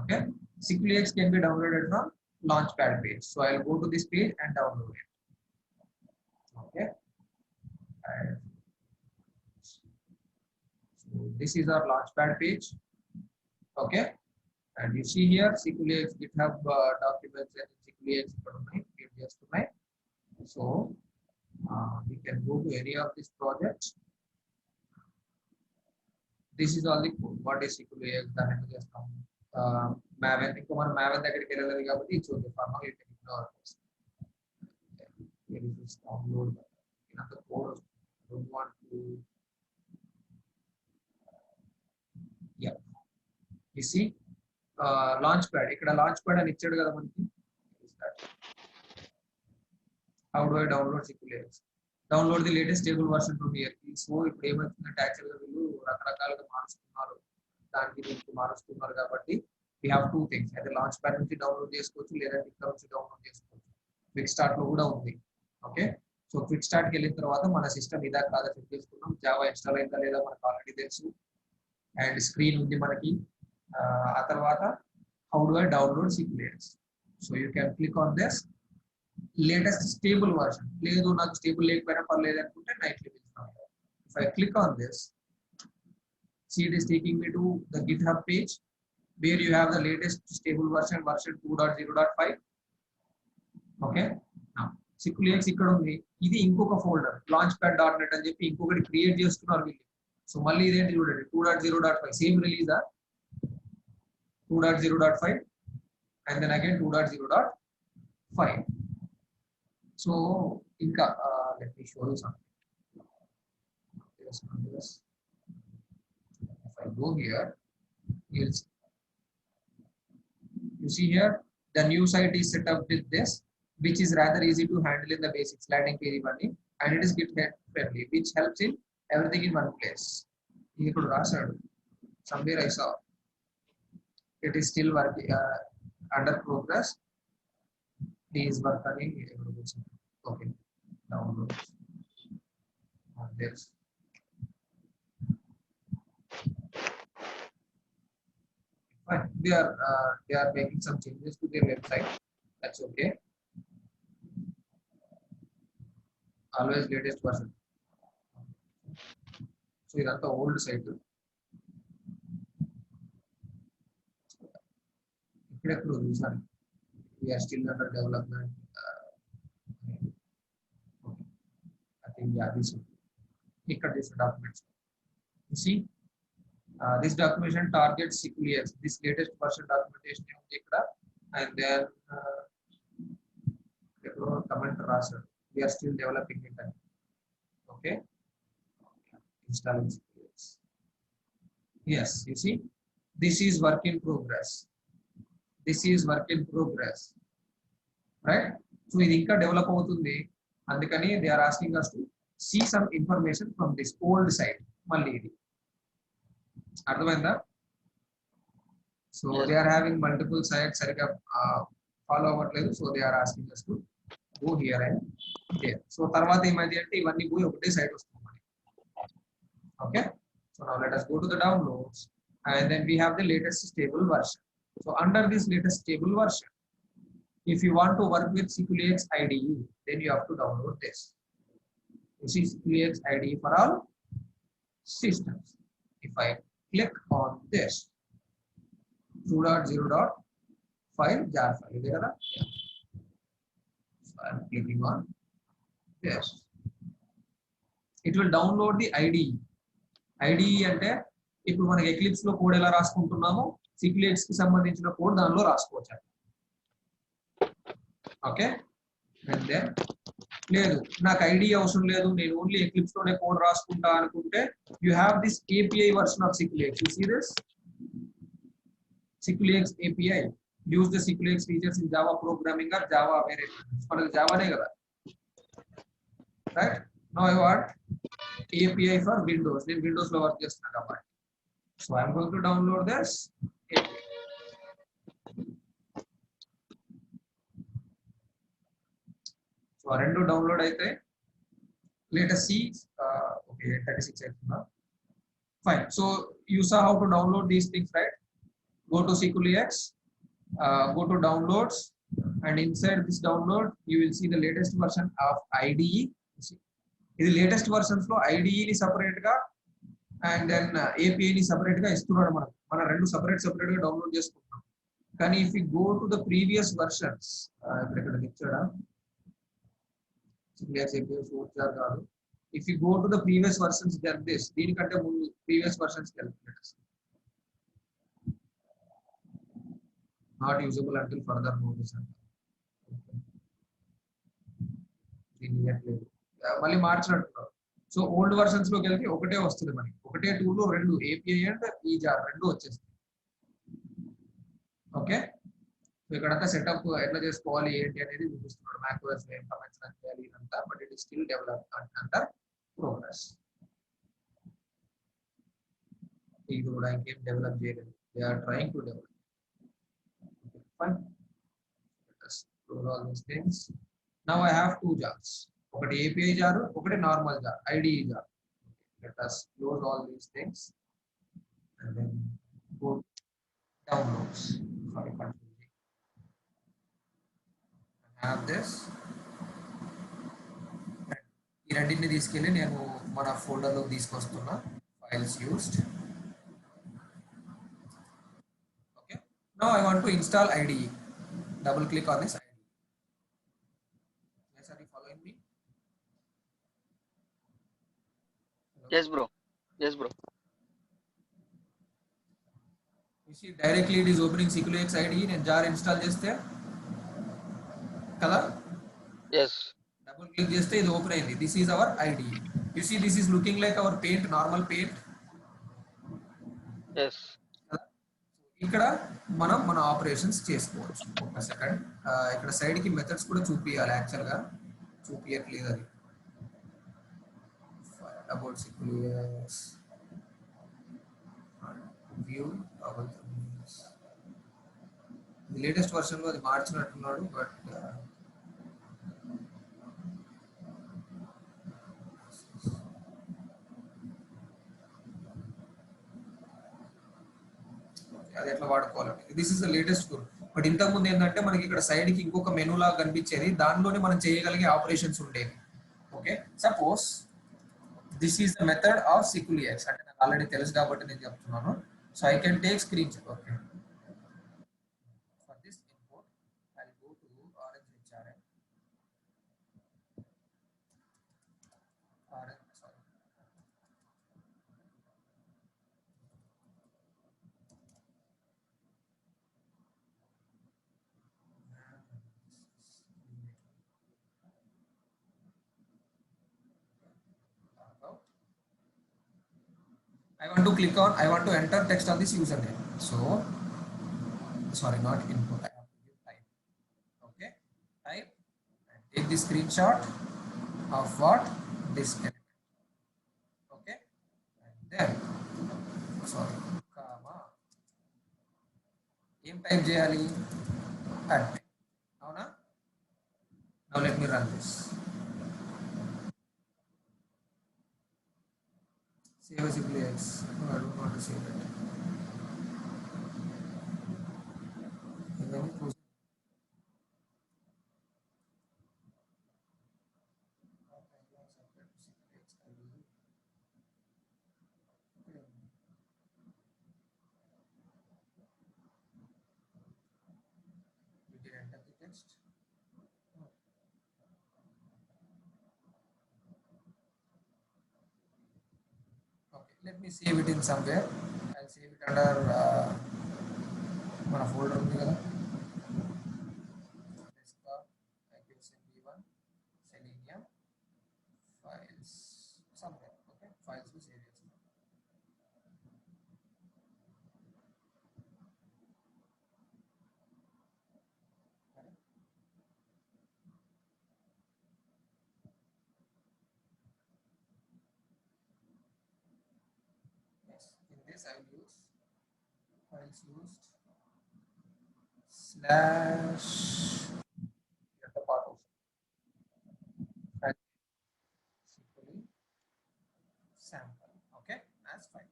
Okay, SQLX can be downloaded from launchpad page. So I'll go to this page and download it. Okay, and so this is our launchpad page. Okay, and you see here SQLX GitHub documents and SQLX pages to my. So we can go to any of these projects. This is all the code. What is SQLX? Maven. Inko man Maven దగ్గరికి వెళ్ళలేదు కాబట్టి it's okay for now. You can ignore this. Here is this download. The code. I don't want to. Yeah. You see, launchpad. ikkada launchpad ani ichchadu kada manaki. How do I download SQLX? Download the latest stable version from here. So ఇప్పుడు ఏమవుతుందంటే యాక్చువల్గా వీళ్ళు రకరకాలుగా మారుస్తున్నారు, దానికి దీనికి మారుస్తున్నారు కాబట్టి we have two things. అయితే లాంచ్ ప్యాడ్ నుంచి డౌన్లోడ్ చేసుకోవచ్చు, లేదంటే ఇక్కడ నుంచి డౌన్లోడ్ చేసుకోవచ్చు. క్విక్ స్టార్ట్ లో కూడా ఉంది. ఓకే, సో క్విక్ స్టార్ట్ కి వెళ్ళిన తర్వాత మన సిస్టమ్ ఇదా కాదా చెక్ చేసుకున్నాం, జావా ఇన్స్టాల్ అయిందా లేదా మనకు ఆల్రెడీ తెలుసు, అండ్ స్క్రీన్ ఉంది మనకి. ఆ తర్వాత how do I download SQLX? So you can click on this latest stable version. లేదు నాకు స్టేబుల్ లేకపోయినా పర్లేదు అనుకుంటే నైట్లీ వెళ్తున్నాను. If I click on this, see it is taking me to the GitHub page where you have the latest stable version 2.0.5. okay, now SQLX ఇక్కడ ఉంది. ఇది ఇంకొక ఫోల్డర్ launchpad.net అని చెప్పి ఇంకొకటి క్రియేట్ చేస్తున్నారు వీళ్ళు. సో మళ్ళీ ఇదేంటి చూడండి, 2.0.5 same రిలీజా 2.0.5 and then again 2.0.5. so ఇంకా let me show you something. Yes. If I go here, you'll see. You see here the new site is set up with this, which is rather easy to handle in the basics, landing page bunny, and it is Git friendly, which helps in everything in one place. You could rasaadu somewhere I saw it is still working, under progress. Please work on it. Okay, download this. Fine. They are making some changes to their website. That's okay. Always latest version. So it's the old site. We are still under development. I think yeah, this one. Look at this document. You see, this documentation targets SQLX. This latest version documentation and then comment raster. We are still developing it. Okay, installing SQLX. Yes, you see, this is work in progress. This is work in progress, right? So ఇది ఇంకా develop అవుతుంది, అందుకని they are asking us to see some information from this old site. మళ్ళీ ఇది అర్థమైందా? So they are having multiple sites, సరిగా follow అవ్వట్లేదు. So they are asking us to go here and there. So తర్వాత ఏమైంది అంటే ఇవన్నీ పోయి ఒకటే సైట్ వస్తుంది. Okay, so now let us go to the downloads, and then we have the latest stable version. So under this latest stable version, if you want to work with SQLX IDE, then you have to download this. You see SQLX IDE for all systems. If I click on this 2.0.5 jar file, so I'm clicking on this. It will download the IDE. IDE అంటే ఇప్పుడు మనకి eclipse లో code ఎలా రాసుకుంటున్నామో సిక్యులియక్స్ కి సంబంధించిన code దానిలో రాసుకోవచ్చు. Okay, లేదు నాకు ఐడి అవసరం లేదు, నేను ఓన్లీ ఎక్లిప్స్ లోనే కోడ్ రాసుకుంటా అనుకుంటే you have this API version of SikuliX. You see this SikuliX API. Use the SikuliX features in Java programming or Java వేరే మనకి జావానే కదా, right? Now I want API for Windows. నేను Windows లో work చేస్తున్నా కాబట్టి so I'm going to download this API. సో ఆ రెండు డౌన్లోడ్ అయితే లేటెస్ట్ సి ఓకే 36 అవుతుందా, fine. So you saw how to download these things, right? Go to CQLX, go to downloads, and inside this download you will see the latest version of IDE. ఇది latest versions లో IDE ని separate గా and then API ని separate గా ఇస్తున్నాడు. మనం రెండు separate గా డౌన్లోడ్ చేసుకుంటాం. కానీ if you go to the previous versions, ఇక్కడ ఇచ్చాడా కాదు, if you go to the previous versions then this, దీనికంటే ముందు previous versions calculators not usable until further notice. మళ్ళీ మార్చినట్టున్నారు. సో ఓల్డ్ వర్షన్స్ లోకి వెళ్తే ఒకటే వస్తుంది, మనకి ఒకటే టూల్ రెండు ఏపీఐ అండ్ ఈ జార్ రెండు వచ్చేస్తాయి. ఓకే, సో ఇక్కడంతా సెటప్ ఎట్లా చేసుకోవాలి ఏంటి అనేది చూపిస్తున్నాడు. మ్యాక్ఓఎస్ ఏం కమెంట్స్ రన్ చేయాలి ఇదంతా, but it is still development under progress. ఇది కూడా ఇంకేం డెవలప్ చేయలేదు, they are trying to develop. Fine. Let us close all these things. Now I have two jars. ఒకటి API jar, ఒకటి normal jar, IDE jar. Let us close all these things and then go downloads. Sorry, confusing. I have this. ఈ రెండింటిని తీసుకెళ్ళి నేను మన ఫోల్డర్లో తీసుకొస్తున్నా, files used. Now I want to install IDE. Double click on this IDE. Yes, are you following me? Hello? Yes, bro. Yes, bro. You see directly it is opening CQLX IDE and jar install చేస్తే కదా, Yes. double click చేస్తే ఇది open అయింది. This is our IDE. You see this is looking like our paint, normal paint. Yes. ఇక్కడ మనం మన operations చేసుకోవచ్చు. ఒక సెకండ్, ఇక్కడ సైడ్ కి మెథడ్స్ కూడా చూపియాలి, యాక్చువల్ గా చూపియట్లేదు అది. About SikuliX view latest version లో అది మార్చినట్టున్నాడు, బట్ అది ఎట్లా వాడుకోవాలంటే this is the latest tool. But ఇంతకు ముందు ఏంటంటే మనకి ఇక్కడ సైడ్ కి ఇంకొక మెనూ లాగా కనిపించేది, దానిలోనే మనం చేయగలిగే ఆపరేషన్స్ ఉండేవి. Okay, suppose this is the method of SikuliX అంటే నాకు ఆల్రెడీ తెలుసు కాబట్టి నేను చెప్తున్నాను. So I can take screenshot. Okay, for this import I will go to OrangeHRM. Sorry, I want to click on, I want to enter text on this username. So, sorry, not input. I have to give type. Okay, type and take the screenshot of what this element. Okay, and then, sorry, comma. Em type చేయాలి admin. అవునా? Now let me run this. Save as CQLX. No, I don't want to save it. And then close. You did enter the text. Okay, let me save it in somewhere. Under మన folder ఉంది కదా, desktop IQSM V1 Selenium files somewhere. Okay, files లో save చేస్తాం. Yes, in this I will use files used slash at the part of simply sample. Okay, that's fine.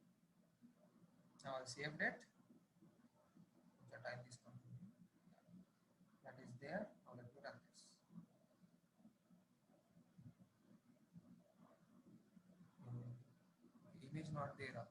Now I'll save that. The time is complete. That is there. Now let me run this. Image not there.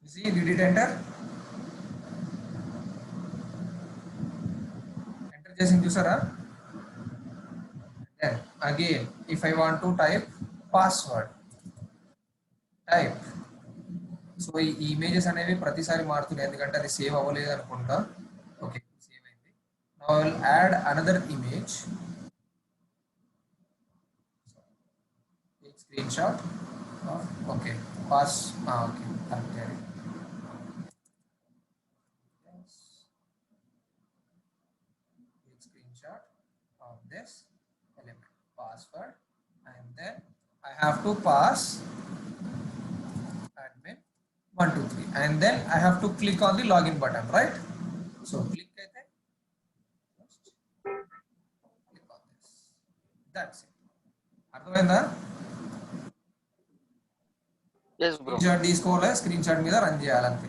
You see, did it enter? Enter చేసి చూసారా? Then again, if I want to type password, type. So ఈ images అనేవి ప్రతిసారి మారుతున్నాయి ఎందుకంటే అది save అవ్వలేదు అనుకుంటా. ఓకే, సేవ్ అయింది. Now I will add another image. Take screenshot. Okay, pass. Okay, correct. Take screenshot of this element, password, and then I have to pass admin 123, and then I have to click on the login button, right? So click అయితే first click on this. That's it. అర్థమైందా? yes bro. Screenshot తీసుకోవాలి, screenshot మీద run చేయాలంతే.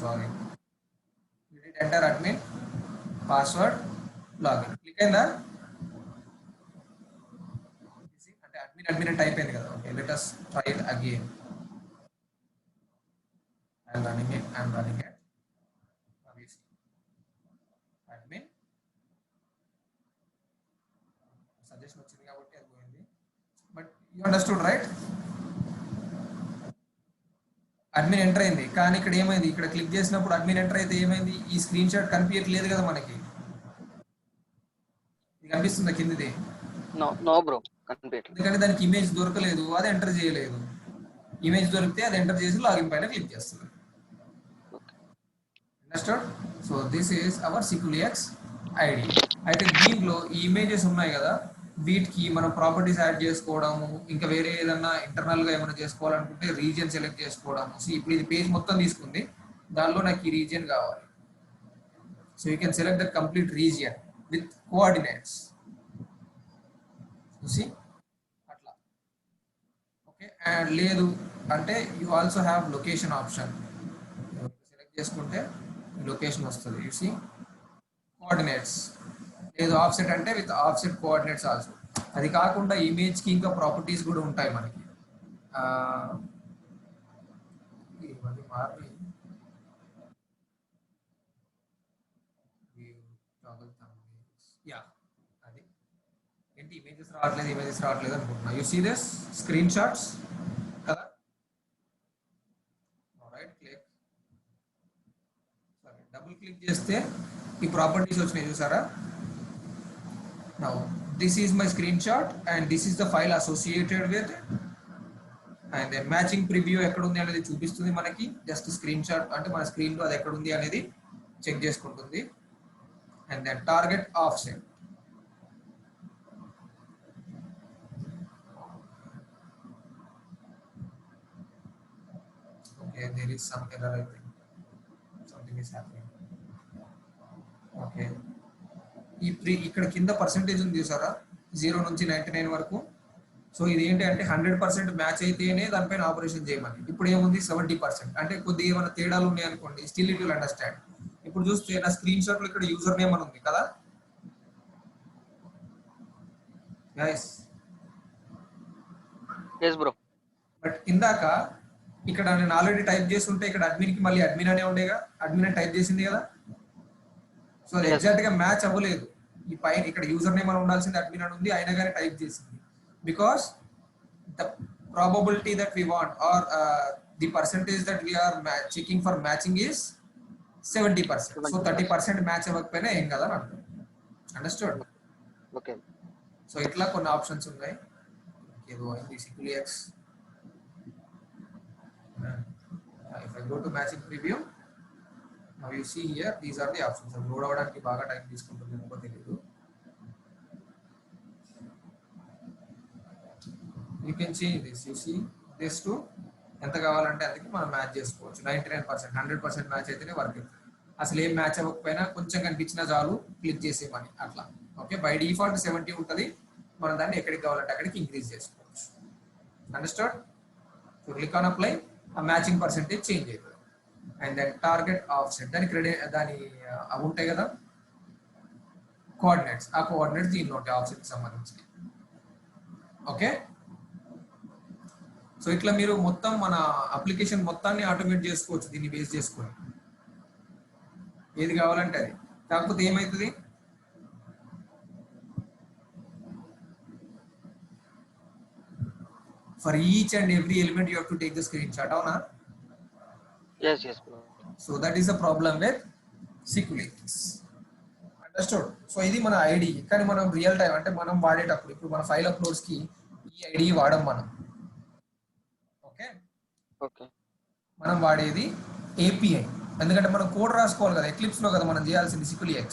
Sorry, enter admin password login click అయిందా? అంటే admin admin అంటే అయిపోయింది కదా. Okay, let us try it again. I'm running it. Admin suggestion వచ్చింది కాబట్టి అది పోయింది. But you understood right? Admin enter అయింది, కానీ ఇక్కడ ఏమైంది, ఇక్కడ క్లిక్ చేసినప్పుడు అడ్మిన్ ఎంటర్ అయితే ఏమైంది, ఈ స్క్రీన్ షాట్ కనిపించట్లేదు కదా మనకి. ఇది కనిపిస్తుందా కిందిది? నో బ్రో, కనిపించట్లేదు. ఎందుకంటే దానికి ఇమేజ్ దొరకలేదు, అది ఎంటర్ చేయలేదు. ఇమేజ్ దొరికితే అది ఎంటర్ చేసి లాగిన్ పైన క్లిక్ చేస్తుంది. Understood? So this is our SQLix ID. అయితే దీంట్లో ఈ ఇమేజెస్ ఉన్నాయి కదా, వీటికి మనం ప్రాపర్టీస్ యాడ్ చేసుకోవడము, ఇంకా వేరే ఏదన్నా ఇంటర్నల్ గా ఏమైనా చేసుకోవాలనుకుంటే రీజియన్ సెలెక్ట్ చేసుకోవడము. సో ఇప్పుడు ఇది పేజ్ మొత్తం తీసుకుంది, దానిలో నాకు ఈ రీజియన్ కావాలి. So you can select the complete region with coordinates. చూసి అట్లా. ఓకే, అండ్ లేదు అంటే you also have location option. Select చేసుకుంటే లొకేషన్ వస్తుంది. You see coordinates. లేదు ఆఫ్సెట్ అంటే విత్ ఆఫ్సెట్ కోఆర్డినేట్స్ ఆల్సో. అది కాకుండా ఇమేజ్ కి ఇంకా ప్రాపర్టీస్ కూడా ఉంటాయి మనకి. ఇవన్నీ మారి యా, అది ఏంటి ఇమేజెస్ రావట్లేదు అనుకుంటున్నా. You see this screenshots కదా. Right click, sorry double click చేస్తే ఈ ప్రాపర్టీస్ వచ్చినాయి చూసారా. Now this is my screenshot and this is the file associated with it. And then matching preview ఎక్కడ ఉంది అనేది చూపిస్తుంది మనకి. జస్ట్ స్క్రీన్ షాట్ అంటే మన స్క్రీన్ లో అది ఎక్కడ ఉంది అనేది చెక్ చేసుకుంటుంది. And then target offset. Okay, there is some error, I think. Something is happening. Okay. ఇక్కడ కింద పర్సెంటేజ్ ఉంది చూసారా, 0 నుంచి 99 వరకు. సో ఇది ఏంటి అంటే 100% మ్యాచ్ అయితేనే దానిపైన ఆపరేషన్ చేయమని. ఇప్పుడు ఏముంది 70%, అంటే కొద్దిగా ఏమైనా తేడాలు ఉన్నాయి అనుకోండి, స్టిల్ ఇట్ విల్ అండర్స్టాండ్. ఇప్పుడు చూస్తే నా స్క్రీన్ షాట్ లో ఇక్కడ యూజర్ నేమ్ అని ఉంది కదా గైస్. yes bro. బట్ ఇందాక ఇక్కడ నేను ఆల్రెడీ టైప్ చేసి ఉంటే ఇక్కడ అడ్మిన్ కి మళ్ళీ అడ్మిన్ అనే ఉండేగా, అడ్మిన్ అని టైప్ చేసింది కదా. సో అది Yes. ఎగ్జాక్ట్ గా మ్యాచ్ అవ్వలేదు. ఈ పైన ఇక్కడ యూజర్ నేమ్ అని ఉండాల్సింది అడ్మిన్ అని ఉంది, అయినా కానీ టైప్ చేసింది. Because the probability that we want are the percentage that we are checking for matching is 70%. So 30% match అవ్వకపోయినా ఏం కదా అని అంటారు. అండర్స్టూడ్? ఓకే. సో ఇట్లా కొన్ని ఆప్షన్స్ ఉన్నాయి. ఏదో అయింది సిక్యుల్ X. If I go to matching preview, now you see here these are the options. Load అవ్వడానికి బాగా టైం తీసుకుంటుంది ఎందుకో తెలియదు. You can change this. You see this to ఎంత కావాలంటే అందుకే మనం మ్యాచ్ చేసుకోవచ్చు. 99%, 100% మ్యాచ్ అయితేనే వర్క్ అవుతుంది. అసలు ఏం మ్యాచ్ అవ్వకపోయినా కొంచెం కనిపించినా చాలు క్లిక్ చేసేమని అట్లా. ఓకే, బై డిఫాల్ట్ 70 ఉంటుంది. మనం దాన్ని ఎక్కడికి కావాలంటే అక్కడికి ఇంక్రీజ్ చేసుకోవచ్చు. Understand? So click on apply, ఆ మ్యాచింగ్ పర్సెంటేజ్ చేంజ్ అవుతుంది. అండ్ దెన్ టార్గెట్ ఆఫ్సెట్, దాని అవి ఉంటాయి కదా కోఆర్డినేట్స్, ఆ కోఆర్డినేట్స్ దీనిలో ఉంటాయి ఆఫ్సెట్కి సంబంధించి. ఓకే, సో ఇట్లా మీరు మొత్తం మన అప్లికేషన్ మొత్తాన్ని ఆటోమేట్ చేసుకోవచ్చు దీన్ని బేస్ చేసుకొని, ఏది కావాలంటే అది. కాకపోతే ఏమవుతుంది, for each and every element you have to take the screen shot. అవునా? Yes, yes, bro. So that is the problem with SQLix. Understood? So ఇది మన ఐడి, కానీ మనం రియల్ టైం అంటే మనం వాడేటప్పుడు ఇప్పుడు మన ఫైల్ అప్లోడ్స్ కి ఈ ఐడి వాడం మనం. Okay, Okay. మనం వాడేది API, ఎందుకంటే మనం కోడ్ రాసుకోవాలి కదా ఎక్లిప్స్ లో కదా మనం చేయాల్సింది SQLix.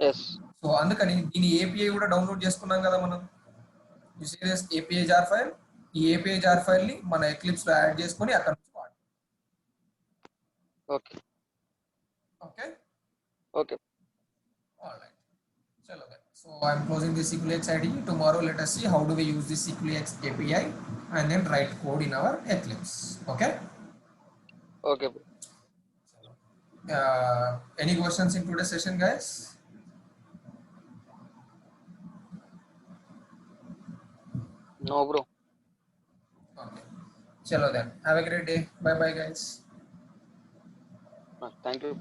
Yes. సో అందుకని దీని API కూడా డౌన్లోడ్ చేసుకున్నాం కదా మనం. You see this API jar file. ఈ API జార్ ఫైల్ ని మన ఎక్లిప్స్ లో యాడ్ చేసుకొని అక్కడ నుంచి వాడాలి. Okay. Okay, Okay. all right. Chalo then. So I'm closing this SQLix IDE. Tomorrow let us see how do we use this SQLix API and then write code in our Eclipse. Okay. Okay, bro. Any questions in today's session, guys? No, bro. Okay. Chalo then. Have a great day. Bye bye, guys. Thank you.